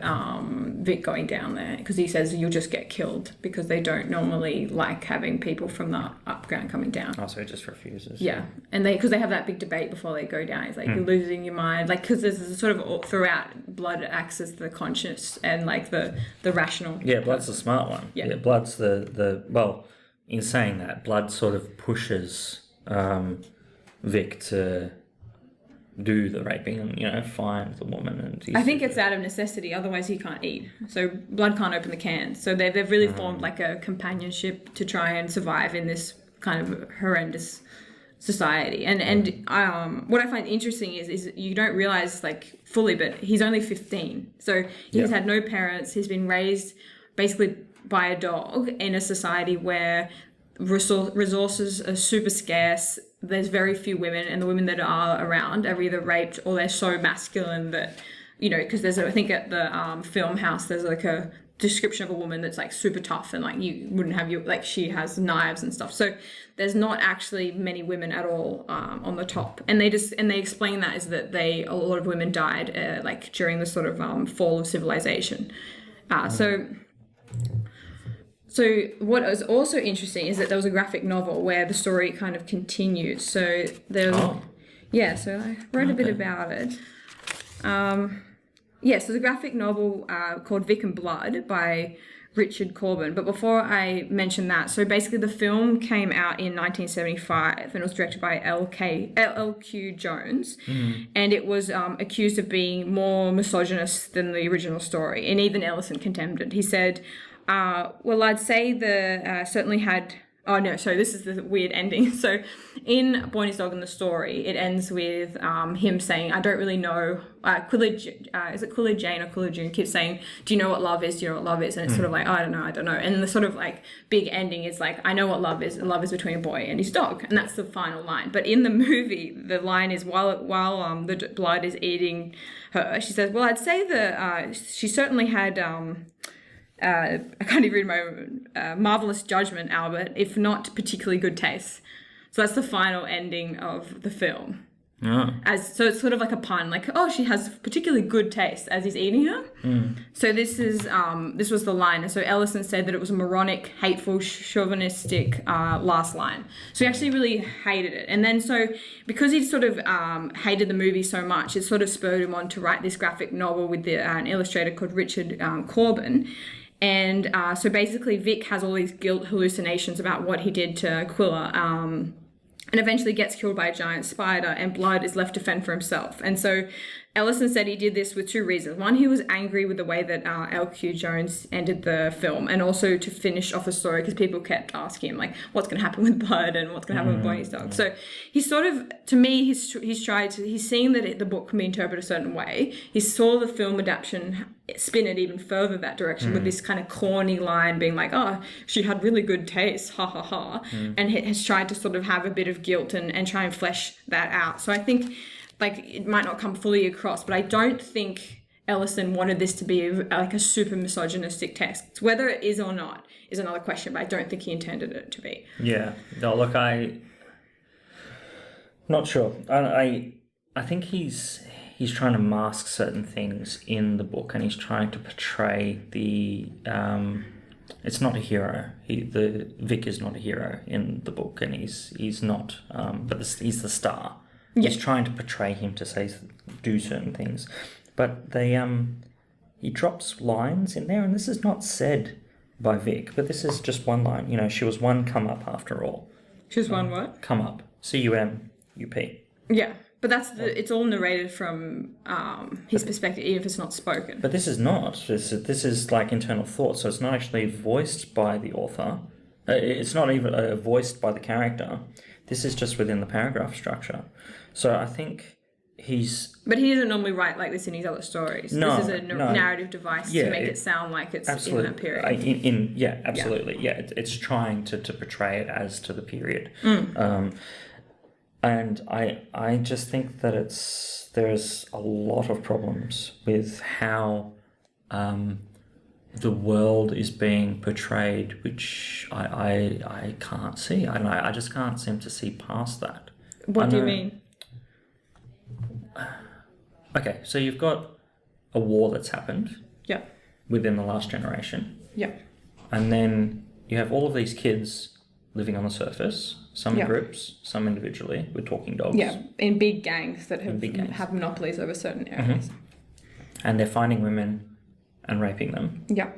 Vic going down there because he says you'll just get killed, because they don't normally like having people from the upground coming down. Oh, so he just refuses. And because they have that big debate before they go down. He's like, you're losing your mind. Like, because there's a sort of throughout, blood acts as the conscious and like the rational. Blood's the smart one. Blood's the well, in saying that, blood sort of pushes Vic to do the raping and find the woman, and I think it's out of necessity, otherwise he can't eat, so blood can't open the can, so they've really formed like a companionship to try and survive in this kind of horrendous society. And what I find interesting is you don't realize like fully, but he's only 15, so he's had no parents. He's been raised basically by a dog in a society where resources are super scarce. There's very few women, and the women that are around are either raped or they're so masculine that, because there's I think at the film house there's like a description of a woman that's like super tough, and like you wouldn't have she has knives and stuff. So there's not actually many women at all on the top, and they explain that is that a lot of women died like during the sort of fall of civilization. So what was also interesting is that there was a graphic novel where the story kind of continued. So there was, yeah, so I wrote a bit about it. So the graphic novel called Vic and Blood by Richard Corbin. But before I mention that, so basically the film came out in 1975 and it was directed by L.Q. Jones. And it was accused of being more misogynist than the original story. And even Ellison condemned it. He said, well, I'd say certainly had... Oh, no, so this is the weird ending. So in Boy and His Dog and the Story, it ends with him saying, I don't really know, is it Quilla Jane or Quilla June keeps saying, do you know what love is? Do you know what love is? And it's sort of like, oh, I don't know. And the sort of like big ending is like, I know what love is. Love is between a boy and his dog. And that's the final line. But in the movie, the line is while the blood is eating her, she says, well, I'd say she certainly had... I can't even read my marvelous judgment, Albert, if not particularly good taste. So that's the final ending of the film. So it's sort of like a pun, like, oh, she has particularly good taste as he's eating her. So this was the line. And so Ellison said that it was a moronic, hateful, chauvinistic last line. So he actually really hated it. And then so because he sort of hated the movie so much, it sort of spurred him on to write this graphic novel with an illustrator called Richard Corbin. And so basically Vic has all these guilt hallucinations about what he did to Quilla and eventually gets killed by a giant spider and Blood is left to fend for himself. And so Ellison said he did this with two reasons. One, he was angry with the way that L.Q. Jones ended the film and also to finish off the story because people kept asking him, like, what's going to happen with Blood and what's going to happen with Boy and His Dog. So he's sort of, to me, he's seen that the book can be interpreted a certain way. He saw the film adaptation spin it even further that direction with this kind of corny line being like, oh, she had really good taste, ha ha ha. And has tried to sort of have a bit of guilt and try and flesh that out. So I think... like it might not come fully across, but I don't think Ellison wanted this to be like a super misogynistic text. Whether it is or not is another question, but I don't think he intended it to be. Yeah. No, look, not sure. I think he's trying to mask certain things in the book, and he's trying to portray the. It's not a hero. Vic is not a hero in the book, and he's not. But he's the star. Yeah. He's trying to portray him to do certain things, but he drops lines in there, and this is not said by Vic, but this is just one line. You know, she was one come up after all. She was one what? Come up. C-U-M-U-P. Yeah, but it's all narrated from his perspective, even if it's not spoken. But this is not. This is like internal thought, so it's not actually voiced by the author. It's not even voiced by the character. This is just within the paragraph structure. So I think But he doesn't normally write like this in his other stories. No, this is a narrative device to make it sound like it's in that period. Absolutely. Yeah, it's trying to portray it as to the period. And I just think that there's a lot of problems with how the world is being portrayed, which I can't see. I don't know. I just can't seem to see past that. What do you mean? Okay, so you've got a war that's happened. Yeah. Within the last generation. Yeah. And then you have all of these kids living on the surface, some in groups, some individually, with talking dogs. Yeah, in big gangs that have monopolies over certain areas. And they're finding women and raping them. Yeah.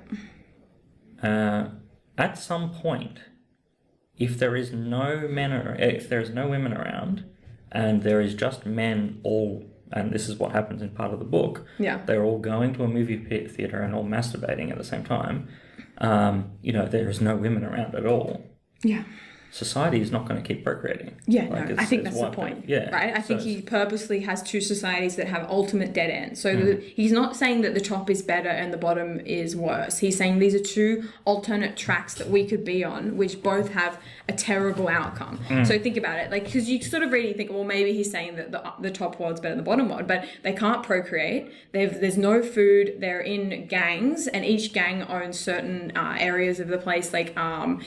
At some point, if there is no women around, and there is just men all, and this is what happens in part of the book. Yeah. They're all going to a movie theater and all masturbating at the same time. There is no women around at all. Yeah. Society is not going to keep procreating. Yeah, I think that's the point. Yeah. Right? I think he purposely has two societies that have ultimate dead ends. So he's not saying that the top is better and the bottom is worse. He's saying these are two alternate tracks that we could be on, which both have a terrible outcome. So think about it. Like, because you sort of really think, well, maybe he's saying that the top world's better than the bottom world, but they can't procreate. There's no food. They're in gangs, and each gang owns certain areas of the place. Like,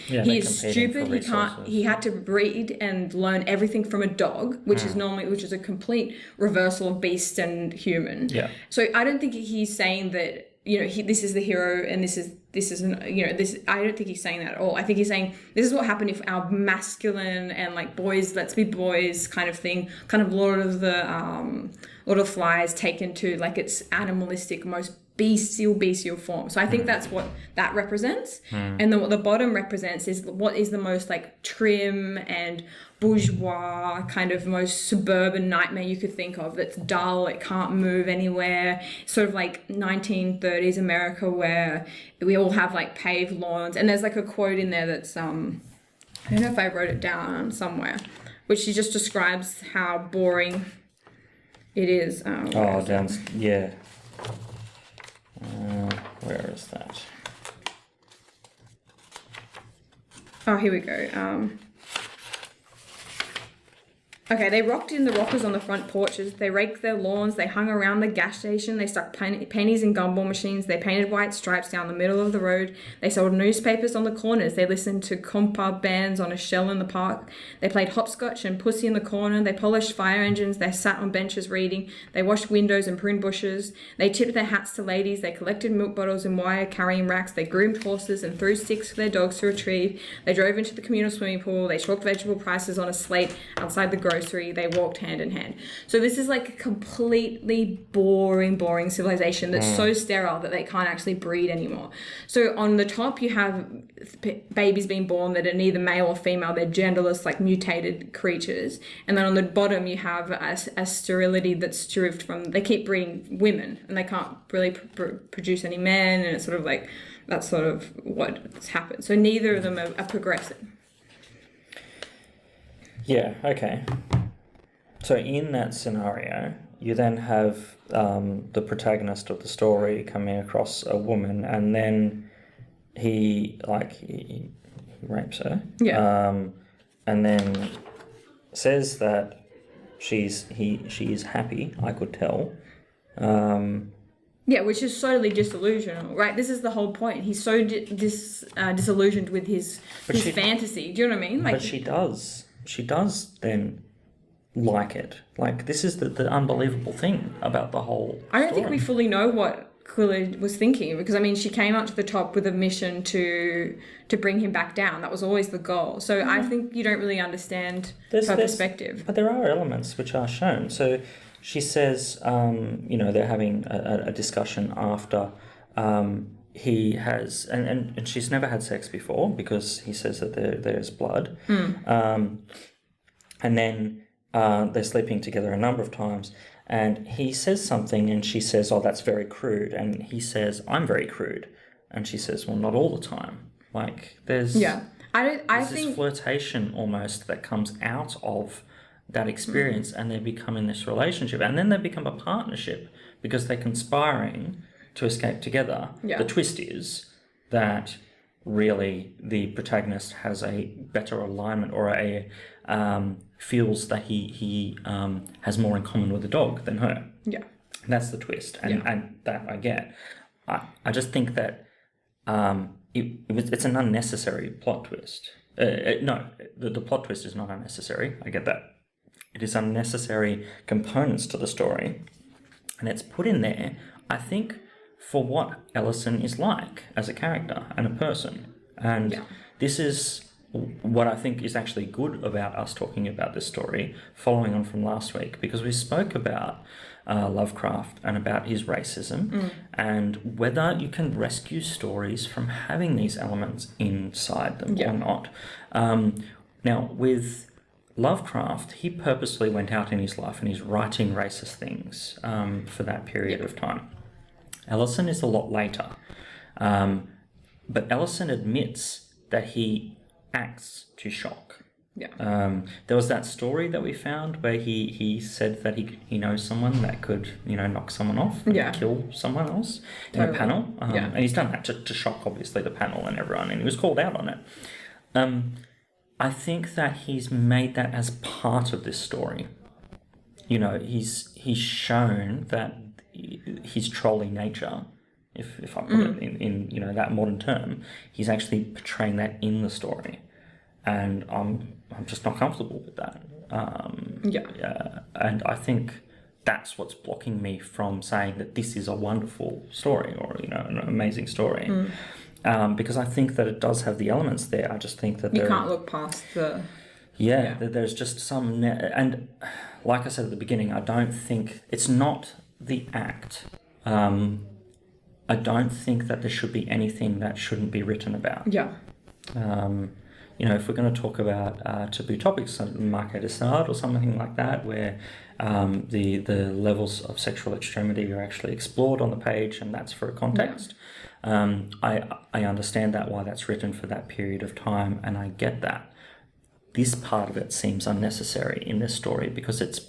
he is stupid. He can't. He had to breed and learn everything from a dog, which is a complete reversal of beast and human. Yeah. So I don't think he's saying that this is the hero and this is this. I don't think he's saying that at all. I think he's saying this is what happened if our masculine and like boys, let's be boys kind of thing, kind of Lord of the Flies taken to like its animalistic, most bestial form. So I think that's what that represents. And then what the bottom represents is what is the most like trim and bourgeois kind of most suburban nightmare you could think of, that's dull, it can't move anywhere, sort of like 1930s America where we all have like paved lawns. And there's like a quote in there that's I don't know if I wrote it down somewhere, which she just describes how boring it is. Yeah. Where is that? Oh, here we go. Okay, they rocked in the rockers on the front porches. They raked their lawns. They hung around the gas station. They stuck pennies in gumball machines. They painted white stripes down the middle of the road. They sold newspapers on the corners. They listened to compa bands on a shell in the park. They played hopscotch and pussy in the corner. They polished fire engines. They sat on benches reading. They washed windows and pruned bushes. They tipped their hats to ladies. They collected milk bottles in wire carrying racks. They groomed horses and threw sticks for their dogs to retrieve. They drove into the communal swimming pool. They chalked vegetable prices on a slate outside the grocery. They walked hand in hand. So this is like a completely boring civilization that's so sterile that they can't actually breed anymore. So on the top you have babies being born that are neither male or female. They're genderless, like mutated creatures. And then on the bottom you have a sterility that's derived from, they keep breeding women and they can't really produce any men, and it's sort of like that's sort of what's happened. So neither of them are progressive. Yeah, okay. So in that scenario, you then have the protagonist of the story coming across a woman, and then he rapes her. Yeah. And then says that she is happy, I could tell. Yeah, which is totally disillusional, right? This is the whole point. He's so disillusioned with his fantasy. Do you know what I mean? Like, but she does then like it. Like, this is the unbelievable thing about the whole I don't story. think we fully know what Quilla was thinking, because I mean she came up to the top with a mission to bring him back down. That was always the goal. So I think you don't really understand her perspective. But there are elements which are shown. So she says, they're having a discussion after he has, and she's never had sex before because he says that there's blood. And then they're sleeping together a number of times, and he says something and she says, oh, that's very crude. And he says, I'm very crude. And she says, well, not all the time. Like, there's this flirtation almost that comes out of that experience, and they become in this relationship, and then they become a partnership because they're conspiring to escape together. The twist is that really the protagonist has a better alignment, or feels that he has more in common with the dog than her. Yeah, that's the twist, and that I get. I just think that it's an unnecessary plot twist. No, the plot twist is not unnecessary. I get that. It is unnecessary components to the story, and it's put in there, I think, for what Ellison is like as a character and a person. And this is what I think is actually good about us talking about this story, following on from last week, because we spoke about Lovecraft and about his racism and whether you can rescue stories from having these elements inside them or not. Now, with Lovecraft, he purposely went out in his life and he's writing racist things for that period of time. Ellison is a lot later. But Ellison admits that he acts to shock. There was that story that we found where he said that he knows someone that could, knock someone off and kill someone else in a panel. And he's done that to shock, obviously, the panel and everyone, and he was called out on it. I think that he's made that as part of this story. He's shown that his trolling nature, if I put it in that modern term, he's actually portraying that in the story, and I'm just not comfortable with that. And I think that's what's blocking me from saying that this is a wonderful story or, you know, an amazing story. Because I think that it does have the elements there. I just think that you can't look past the... that there's just some... And like I said at the beginning, I don't think... It's not the act. I don't think that there should be anything that shouldn't be written about. Yeah. You know, if we're going to talk about taboo topics, Marquis de Sade or something like that, where the levels of sexual extremity are actually explored on the page, and that's for a context. I understand that, why that's written for that period of time, and I get that. This part of it seems unnecessary in this story because it's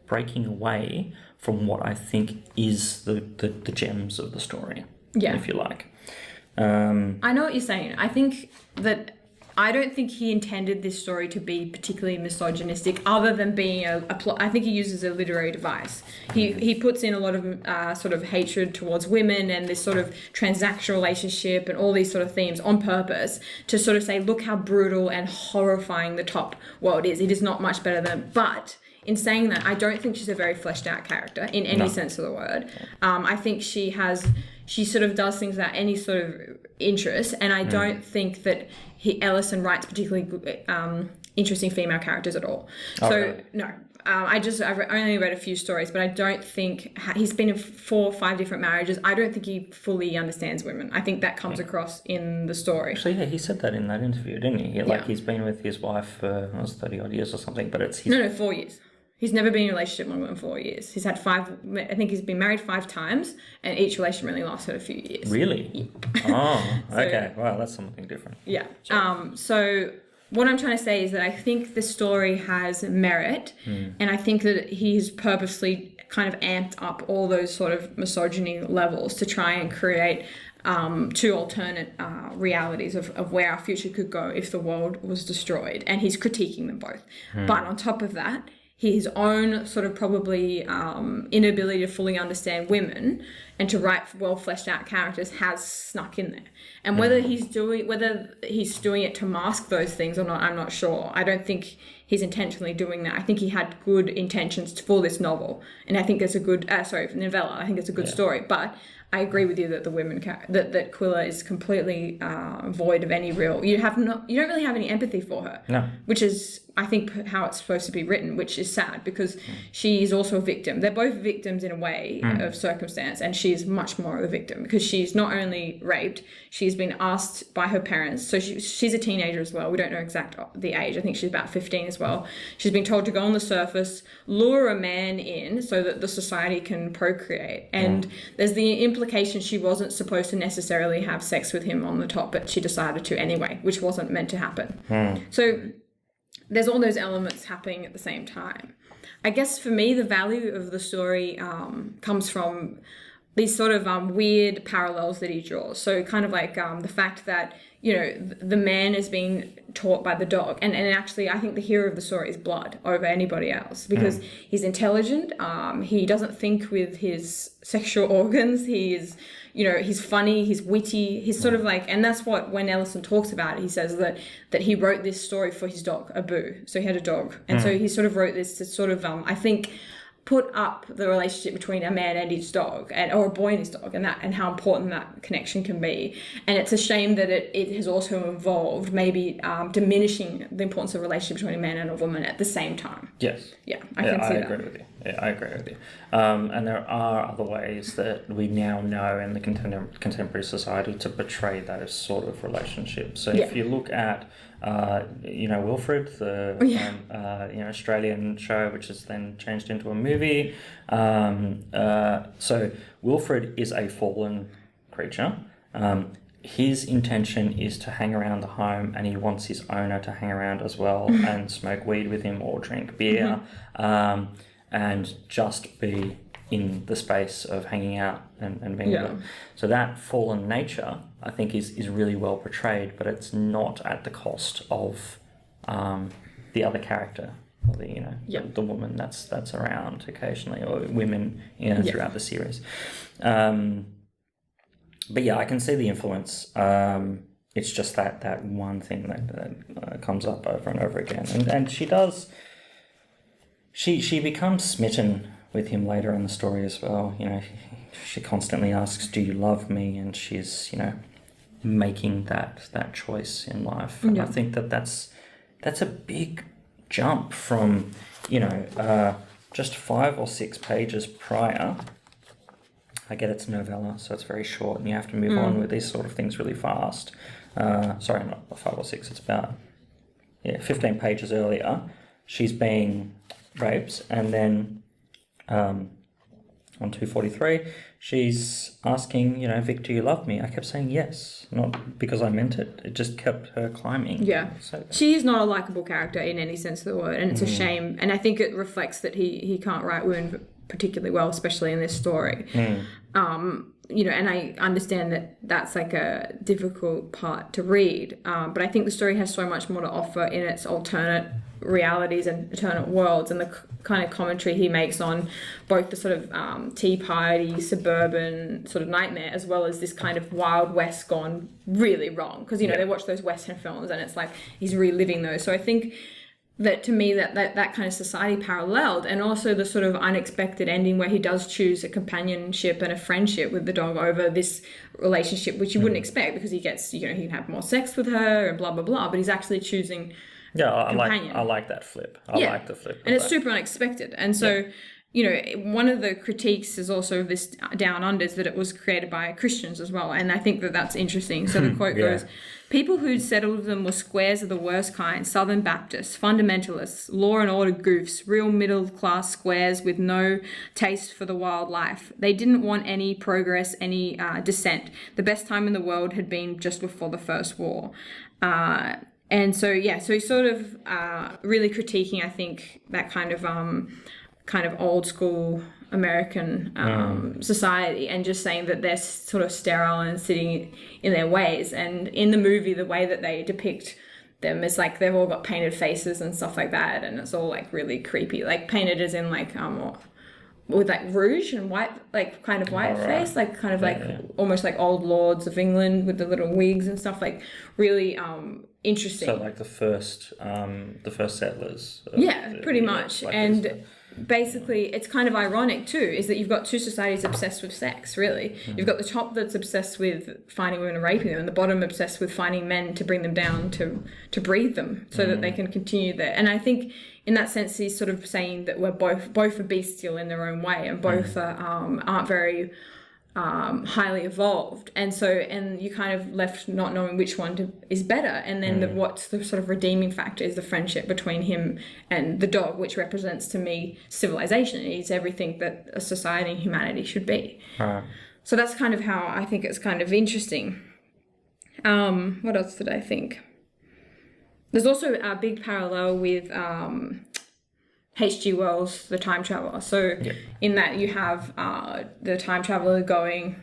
breaking away from what I think is the gems of the story, if you like. I know what you're saying. I don't think he intended this story to be particularly misogynistic, other than being a plot. I think he uses a literary device. He puts in a lot of sort of hatred towards women and this sort of transactional relationship and all these sort of themes on purpose to sort of say, look how brutal and horrifying the top world is. It is not much better than... But in saying that, I don't think she's a very fleshed out character in any sense of the word. I think she sort of does things without any sort of interest, and I don't think that Ellison writes particularly interesting female characters at all. No, I've only read a few stories, but I don't think he's been in 4 or 5 different marriages. I don't think he fully understands women. I think that comes across in the story. Actually, yeah, he said that in that interview, didn't he? He's been with his wife for 30 odd years or something, but it's his... No, 4 years. He's never been in a relationship longer than 4 years. He's had 5, I think he's been married 5 times, and each relationship really lasted a few years. Really? Yeah. Oh, okay. Well, that's something different. Yeah. So what I'm trying to say is that I think the story has merit, and I think that he's purposely kind of amped up all those sort of misogyny levels to try and create 2 alternate realities of where our future could go if the world was destroyed, and he's critiquing them both. But on top of that, his own sort of probably inability to fully understand women and to write well fleshed out characters has snuck in there. And whether he's doing it to mask those things or not, I'm not sure. I don't think he's intentionally doing that. I think he had good intentions for this novel, and I think it's a good novella. I think it's a good story, but I agree with you that the women that Quilla is completely void of any real. You don't really have any empathy for her. No. Which is, I think, how it's supposed to be written, which is sad because she is also a victim. They're both victims in a way of circumstance, and she's much more of a victim because she's not only raped, she's been asked by her parents. So she's a teenager as well. We don't know exact the age. I think she's about 15 as well. She's been told to go on the surface, lure a man in so that the society can procreate. And there's the implication she wasn't supposed to necessarily have sex with him on the top, but she decided to anyway, which wasn't meant to happen. So there's all those elements happening at the same time. I guess for me, the value of the story comes from these sort of weird parallels that he draws. So kind of like the fact that, you know, the man is being taught by the dog. And actually, I think the hero of the story is Blood over anybody else because he's intelligent. He doesn't think with his sexual organs. He's funny, he's witty, he's sort of like, and that's what, when Ellison talks about it, he says that he wrote this story for his dog, Abu. So he had a dog. And so he sort of wrote this to sort of, I think, put up the relationship between a man and his dog, or a boy and his dog, and how important that connection can be. And it's a shame that it has also involved maybe diminishing the importance of a relationship between a man and a woman at the same time. Yes. Yeah, I can see that. Agree with you. Yeah, I agree with you. And there are other ways that we now know in the contemporary society to portray those sort of relationships. So if you look at Wilfred, the Australian show, which is then changed into a movie. So Wilfred is a fallen creature. His intention is to hang around the home, and he wants his owner to hang around as well and smoke weed with him or drink beer, and just be in the space of hanging out and being with them. So that fallen nature, I think, is really well portrayed, but it's not at the cost of the other character, or the woman that's around occasionally, or women throughout the series. But yeah, I can see the influence. It's just that one thing that comes up over and over again, and she does. She becomes smitten with him later in the story as well. You know, she constantly asks, "Do you love me?" And she's, you know, making that choice in life. And I think that's a big jump from, you know, just 5 or 6 pages prior. I get it's a novella, so it's very short, and you have to move on with these sort of things really fast. Sorry, not 5 or 6. It's about 15 pages earlier. She's being raped, and then on 243, she's asking, you know, "Vic, do you love me?" I kept saying yes, not because I meant it. It just kept her climbing. Yeah. So, she is not a likable character in any sense of the word, and it's a shame. And I think it reflects that he can't write women particularly well, especially in this story. You know, and I understand that that's like a difficult part to read, but I think the story has so much more to offer in its alternate realities and alternate worlds, and the kind of commentary he makes on both the sort of tea party, suburban sort of nightmare, as well as this kind of Wild West gone really wrong. Because, you know, they watch those Western films and it's like he's reliving those. So I think that to me that kind of society paralleled, and also the sort of unexpected ending where he does choose a companionship and a friendship with the dog over this relationship, which you wouldn't expect, because he gets, you know, he can have more sex with her and blah blah blah, but he's actually choosing I like that flip. I like the flip, and it's super unexpected. And so you know, one of the critiques is also this Down Under is that it was created by Christians as well, and I think that that's interesting. So the quote goes, "People who'd settled them were squares of the worst kind, Southern Baptists, fundamentalists, law and order goofs, real middle-class squares with no taste for the wildlife. They didn't want any progress, any dissent. The best time in the world had been just before the First War." And so, so he's sort of really critiquing, I think, that kind of old school American society, and just saying that they're sort of sterile and sitting in their ways. And in the movie, the way that they depict them is like they've all got painted faces and stuff like that, and it's all like really creepy, like painted as in like with like rouge and white, like kind of white face, like kind of almost like old lords of England with the little wigs and stuff, like really interesting. So like the first settlers. Pretty much. And basically it's kind of ironic too, is that you've got two societies obsessed with sex, really. You've got the top that's obsessed with finding women and raping them, and the bottom obsessed with finding men to bring them down to breed them so that they can continue there. And I think in that sense he's sort of saying that we're both are bestial in their own way, and both aren't very highly evolved, and you kind of left not knowing which one is better. And then what's the sort of redeeming factor is the friendship between him and the dog, which represents to me civilization. It's everything that a society and humanity should be. So that's kind of how I think it's kind of interesting. What else did I think? There's also a big parallel with H.G. Wells, The Time Traveler. So in that you have the time traveler going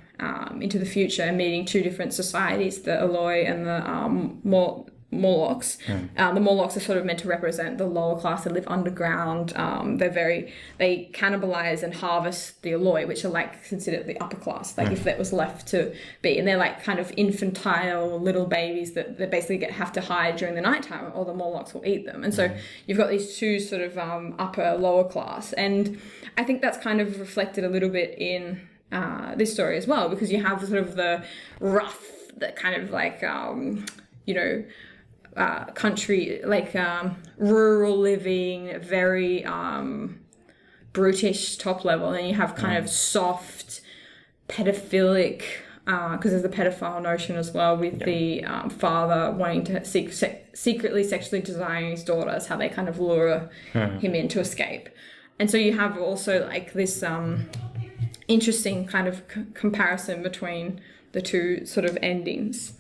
into the future and meeting two different societies, the Eloi and the Morlocks. The Morlocks are sort of meant to represent the lower class that live underground. They cannibalize and harvest the Eloi, which are like considered the upper class, like if that was left to be. And they're like kind of infantile little babies that they basically have to hide during the nighttime, or the Morlocks will eat them. And so you've got these two sort of upper, lower class. And I think that's kind of reflected a little bit in this story as well, because you have sort of the rough, that kind of like, country, like rural living, very brutish top level, and you have kind of soft, pedophilic, because there's the pedophile notion as well, with the father wanting to secretly sexually desiring his daughters, how they kind of lure him in to escape. And so you have also like this interesting kind of comparison between the two sort of endings.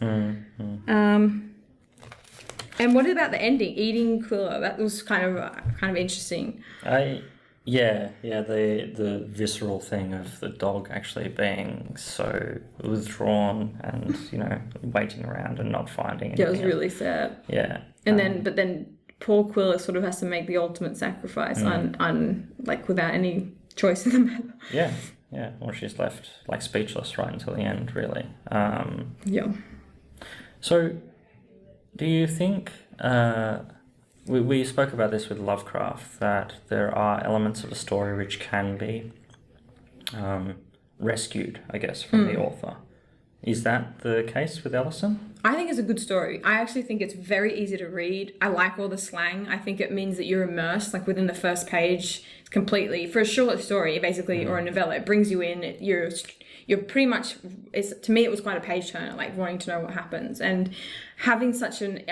And what about the ending, eating Quilla? That was kind of interesting. The visceral thing of the dog actually being so withdrawn and, you know, waiting around and not finding anything. Yeah, it was really sad. Yeah. And then poor Quilla sort of has to make the ultimate sacrifice, like without any choice in the matter. Yeah. Yeah. Well, she's left like speechless right until the end, really. So, do you think we spoke about this with Lovecraft, that there are elements of a story which can be rescued, I guess, from the author. Is that the case with Ellison? I think it's a good story. I actually think it's very easy to read. I like all the slang. I think it means that you're immersed, like within the first page. It's completely, for a short story, basically, or a novella, it brings you in. You're pretty much, to me, it was quite a page turner, like wanting to know what happens. And having such an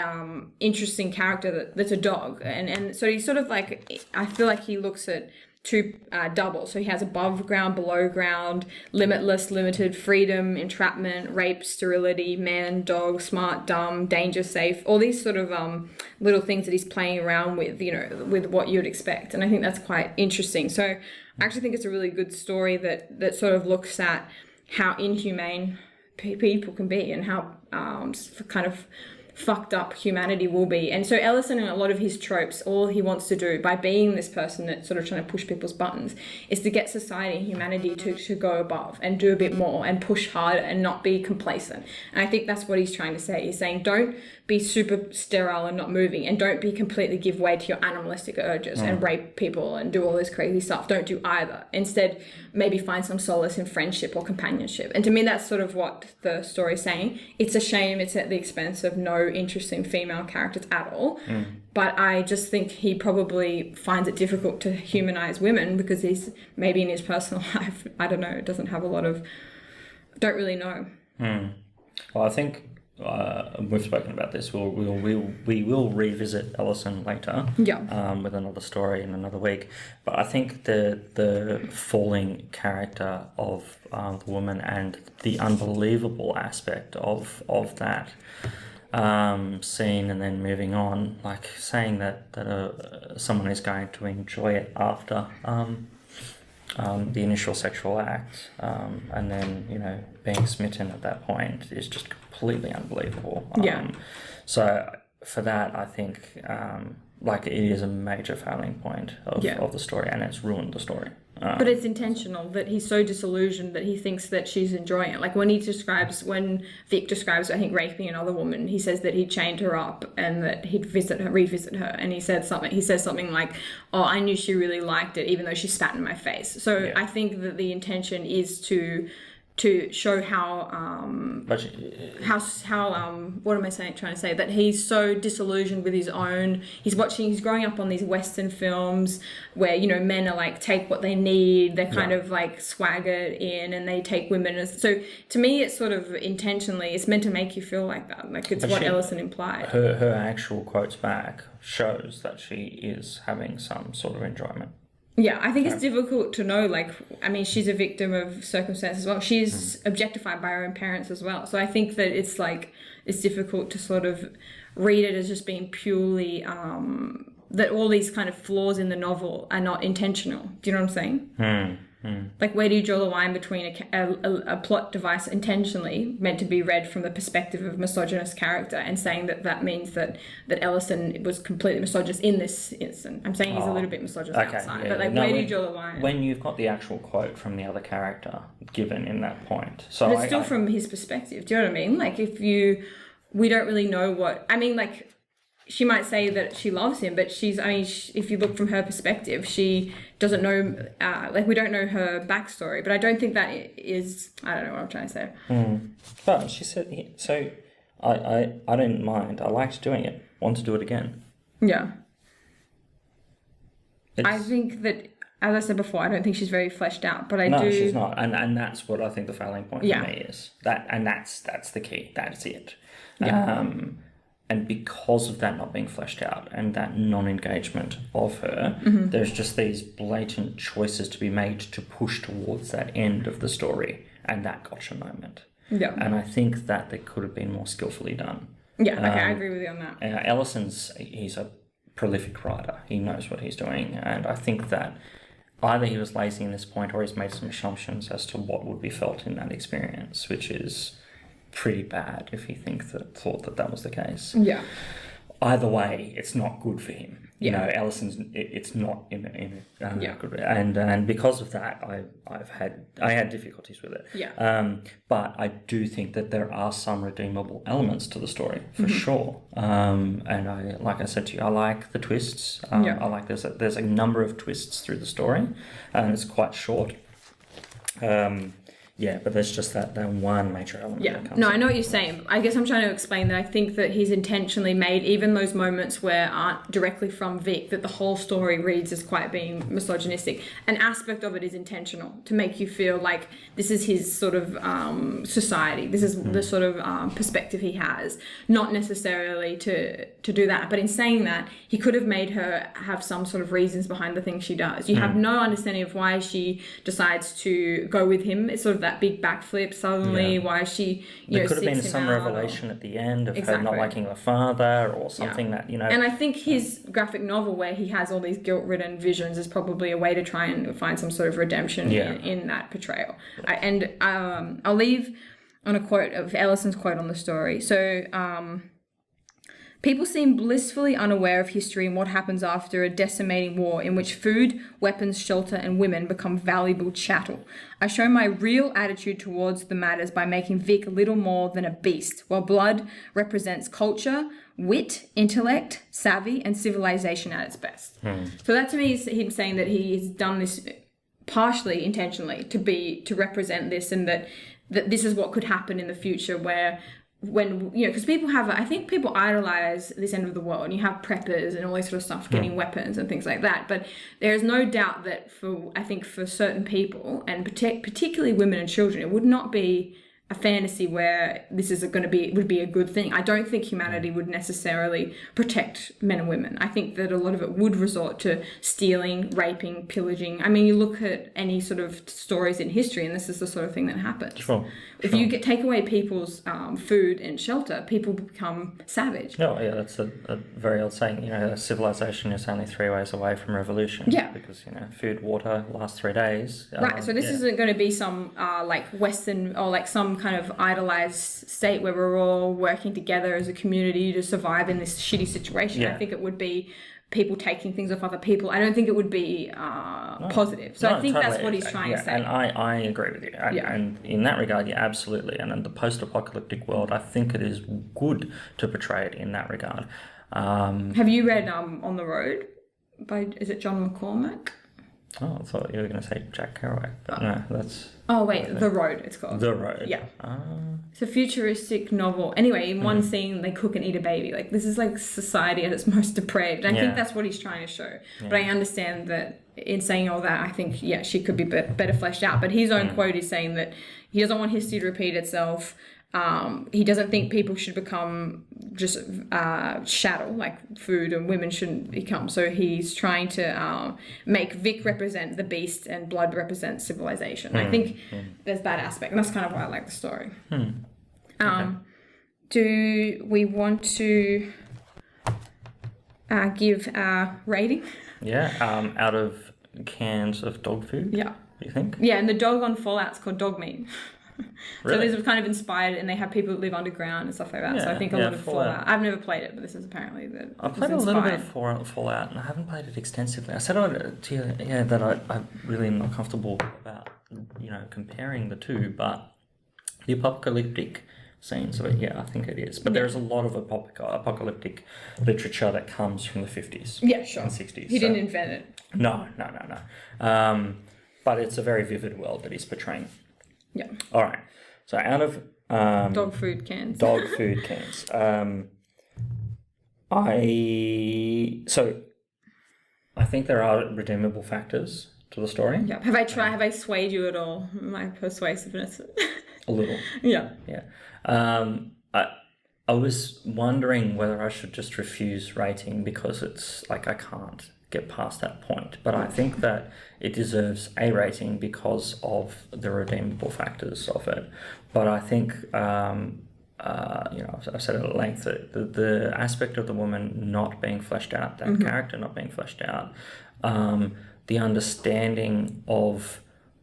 interesting character that's a dog. And so he's sort of like, I feel like he looks at two doubles. So he has above ground, below ground, limitless, limited, freedom, entrapment, rape, sterility, man, dog, smart, dumb, danger, safe, all these sort of little things that he's playing around with, with what you'd expect. And I think that's quite interesting. So I actually think it's a really good story that sort of looks at how inhumane people can be and how kind of fucked up humanity will be. And so Ellison, in a lot of his tropes, all he wants to do by being this person that's sort of trying to push people's buttons is to get society and humanity to go above and do a bit more and push harder and not be complacent. And I think that's what he's trying to say. He's saying, don't be super sterile and not moving, and don't be completely give way to your animalistic urges and rape people and do all this crazy stuff. Don't do either. Instead, maybe find some solace in friendship or companionship. And to me, that's sort of what the story is saying. It's a shame it's at the expense of no interesting female characters at all. But I just think he probably finds it difficult to humanize women because he's maybe in his personal life, I don't know, doesn't have a lot of, don't really know. Well, I think we've spoken about this. We will revisit Ellison later. With another story in another week. But I think the falling character of the woman and the unbelievable aspect of that scene, and then moving on, like saying that someone is going to enjoy it after the initial sexual act, and then being smitten at that point is just completely unbelievable. So for that, I think it is a major failing point of the story, and it's ruined the story. But it's intentional that he's so disillusioned that he thinks that she's enjoying it. Like when Vic describes, I think, raping another woman, he says that he chained her up and that he'd revisit her, and he says something like, "Oh, I knew she really liked it, even though she spat in my face." So I think that the intention is to show how what am I trying to say, that he's so disillusioned with his own, he's growing up on these Western films where men are like, take what they need, they're kind of like swaggered in, and they take women as, so to me it's sort of intentionally, it's meant to make you feel like that, like it's what Ellison implied. Her actual quotes back shows that she is having some sort of enjoyment. Yeah, I think it's difficult to know, she's a victim of circumstance as well. She's objectified by her own parents as well. So I think that it's difficult to sort of read it as just being purely, that all these kind of flaws in the novel are not intentional. Do you know what I'm saying? Like, where do you draw the line between a plot device intentionally meant to be read from the perspective of a misogynist character and saying that means that Ellison was completely misogynist in this instant? I'm saying he's a little bit misogynist outside, but where do you draw the line? When you've got the actual quote from the other character given in that point. So but it's still from his perspective. Do you know what I mean? Like, we don't really know what, she might say that she loves him, but if you look from her perspective, she doesn't know, we don't know her backstory. But I don't think that is, I don't know what I'm trying to say. But she said, so I didn't mind. I liked doing it. Want to do it again. Yeah. I think that, as I said before, I don't think she's very fleshed out, but No, she's not. And that's what I think the failing point for me is. That's the key. That's it. Yeah. And because of that not being fleshed out and that non-engagement of her, there's just these blatant choices to be made to push towards that end of the story and that gotcha moment. Yeah. And I think that they could have been more skillfully done. Yeah, okay, I agree with you on that. He's a prolific writer. He knows what he's doing. And I think that either he was lazy in this point or he's made some assumptions as to what would be felt in that experience, which is pretty bad if he thought that was the case. Yeah. Either way, it's not good for him. You know, Ellison's it's not and because of that, I had difficulties with it. But I do think that there are some redeemable elements to the story for sure. And I, like I said to you, I like the twists. I like there's a number of twists through the story, and it's quite short. But there's just that one major element. That I know what you're saying. I guess I'm trying to explain that I think that he's intentionally made even those moments where aren't directly from Vic, that the whole story reads as quite being misogynistic. An aspect of it is intentional to make you feel like this is his sort of society. This is the sort of perspective he has, not necessarily to do that. But in saying that, he could have made her have some sort of reasons behind the things she does. You have no understanding of why she decides to go with him. It's sort of that big backflip suddenly, why she, there could have been some revelation at the end of her not liking her father or something that, you know. And I think his graphic novel where he has all these guilt-ridden visions is probably a way to try and find some sort of redemption in that portrayal. I'll leave on a quote of Ellison's quote on the story. So, people seem blissfully unaware of history and what happens after a decimating war in which food, weapons, shelter, and women become valuable chattel. I show my real attitude towards the matters by making Vic little more than a beast, while blood represents culture, wit, intellect, savvy, and civilization at its best. So that to me is him saying that he's done this partially intentionally to represent this, and that this is what could happen in the future when, you know, because I think people idolize this end of the world, and you have preppers and all this sort of stuff getting weapons and things like that. But there is no doubt that for certain people, and particularly women and children, it would not be a fantasy where this is would be a good thing. I don't think humanity would necessarily protect men and women. I think that a lot of it would resort to stealing, raping, pillaging. I mean, you look at any sort of stories in history, and this is the sort of thing that happens. If you take away people's food and shelter, people become savage. Oh, yeah, that's a very old saying. You know, civilization is only 3 ways away from revolution. Yeah. Because, you know, food, water last 3 days. Right, so this isn't going to be some like Western or like some kind of idolized state where we're all working together as a community to survive in this shitty situation. I think it would be people taking things off other people. I don't think it would be positive. So I think totally. That's what he's trying to say. And I agree with you. And in that regard, absolutely. And in the post-apocalyptic world, I think it is good to portray it in that regard. Have you read On the Road is it John McCormack? Oh, I thought you were going to say Jack Kerouac, but no, that's... Oh, wait, The Road, it's called. The Road. Yeah. It's a futuristic novel. Anyway, in one scene, they cook and eat a baby. Like, this is like society at its most depraved. And I think that's what he's trying to show. But I understand that in saying all that, I think, she could be better fleshed out. But his own quote is saying that he doesn't want history to repeat itself. He doesn't think people should become just chattel, like food, and women shouldn't become. So he's trying to make Vic represent the beast and blood represent civilization. I think there's that aspect, and that's kind of why I like the story. Do we want to give a rating? Yeah, out of cans of dog food? Yeah. You think? Yeah, and the dog on Fallout's called dog meat. Really? So these are kind of inspired, and they have people that live underground and stuff like that. So I think a lot of Fallout. I've never played it, but this is apparently the. I've played a little bit of Fallout, and I haven't played it extensively. I said to you, that I really am not comfortable about, comparing the two, but the apocalyptic scenes of it, I think it is. But there's a lot of apocalyptic literature that comes from the 50s. Yeah, sure. And 60s. He didn't invent it. No. But it's a very vivid world that he's portraying. Yeah. All right. So out of dog food cans. I think there are redeemable factors to the story. Yeah. Have I swayed you at all? My persuasiveness. A little. Yeah. Yeah. I was wondering whether I should just refuse rating because it's like I can't get past that point. But I think that it deserves a rating because of the redeemable factors of it. But I think, I've said it at length, that the aspect of the woman not being fleshed out, that character not being fleshed out, the understanding of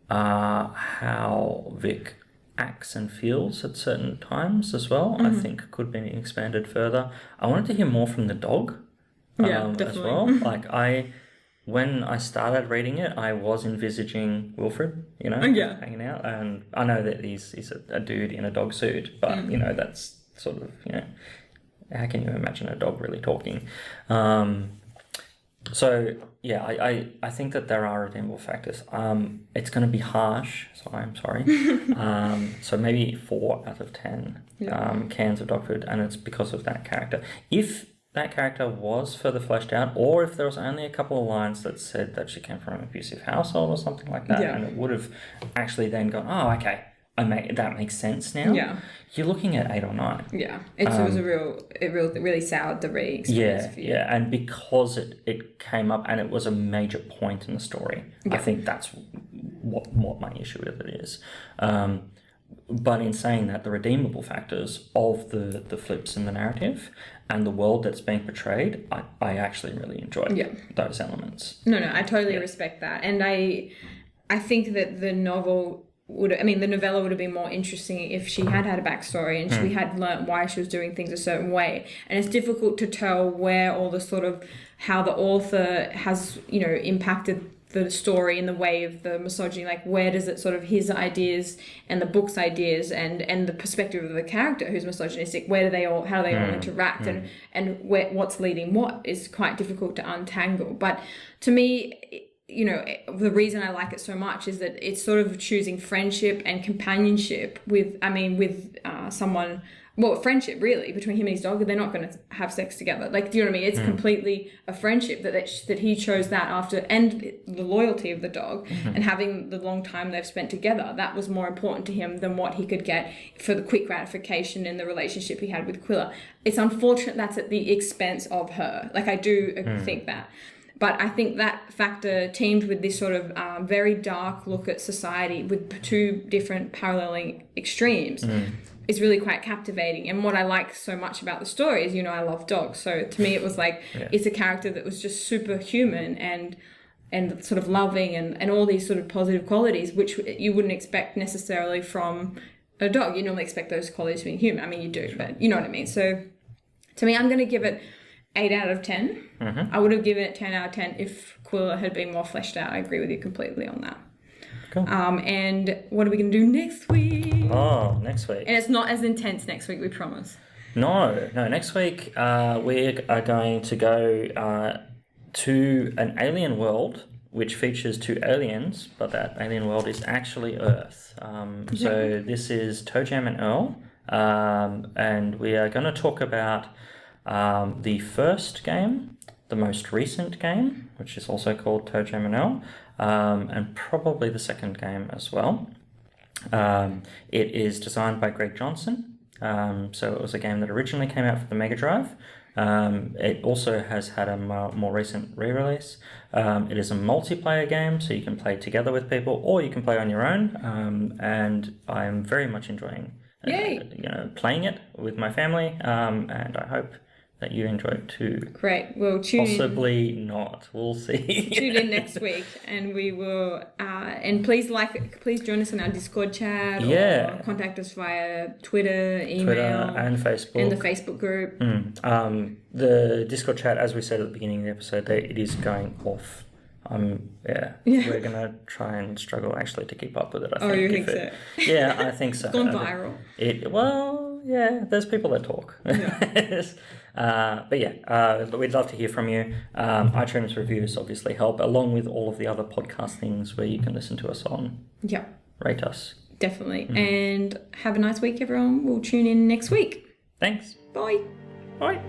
how Vic acts and feels at certain times as well, I think could be expanded further. I wanted to hear more from the dog. Yeah, as well. Like when I started reading it, I was envisaging Wilfred, Yeah. hanging out, and I know that he's a dude in a dog suit, but that's sort of how can you imagine a dog really talking? So yeah, I think that there are redeemable factors. It's going to be harsh, so I'm sorry. So maybe 4 out of 10 cans of dog food, and it's because of that character. If that character was further fleshed out, or if there was only a couple of lines that said that she came from an abusive household or something like that, and it would have actually then gone, oh, okay, that makes sense now. Yeah. You're looking at 8 or 9. Yeah. It was it really soured the reading experience for you. Yeah, and because it came up and it was a major point in the story, I think that's what my issue with it is. But in saying that, the redeemable factors of the flips in the narrative and the world that's being portrayed, I actually really enjoy those elements. No, I totally respect that. And I think that the novella would have been more interesting if she had a backstory and she had learnt why she was doing things a certain way. And it's difficult to tell where all the sort of how the author has, impacted the story in the way of the misogyny, like where does it sort of his ideas and the book's ideas and the perspective of the character who's misogynistic, how do they all interact and what's leading what is quite difficult to untangle. But to me, the reason I like it so much is that it's sort of choosing friendship and companionship with someone. Well, friendship really between him and his dog. They're not going to have sex together. Like, do you know what I mean? It's completely a friendship that he chose that after, and the loyalty of the dog and having the long time they've spent together. That was more important to him than what he could get for the quick gratification in the relationship he had with Quilla. It's unfortunate that's at the expense of her. Like, I do think that. But I think that factor teamed with this sort of very dark look at society with 2 different paralleling extremes is really quite captivating. And what I like so much about the story is, I love dogs. So to me, it was like, it's a character that was just superhuman and sort of loving and all these sort of positive qualities, which you wouldn't expect necessarily from a dog. You normally expect those qualities to be human. I mean, you do, but you know what I mean? So to me, I'm going to give it 8 out of 10. I would have given it 10 out of 10 if Quilla had been more fleshed out. I agree with you completely on that. Cool. And what are we going to do next week? Oh, next week. And it's not as intense next week, we promise. No. Next week we are going to go to an alien world which features 2 aliens, but that alien world is actually Earth. So this is Toe Jam and Earl, and we are going to talk about the first game, the most recent game, which is also called Toe Jam and Earl, and probably the second game as well. It is designed by Greg Johnson, so it was a game that originally came out for the Mega Drive. It also has had a more recent re-release. It is a multiplayer game, so you can play together with people or you can play on your own, and I'm very much enjoying playing it with my family, and I hope that you enjoy it too. Great. We'll tune Possibly not. We'll see. Tune in next week, and we will. And please join us in our Discord chat. Or contact us via Twitter, email, and Facebook, and the Facebook group. The Discord chat, as we said at the beginning of the episode, it is going off. We're gonna try and struggle actually to keep up with it. I think. Oh, you think so? Yeah, I think so. It's gone viral. There's people that talk. Yeah. We'd love to hear from you. iTunes reviews obviously help, along with all of the other podcast things where you can listen to us on. Yeah. Rate us. Definitely. And have a nice week, everyone. We'll tune in next week. Thanks. Bye. Bye.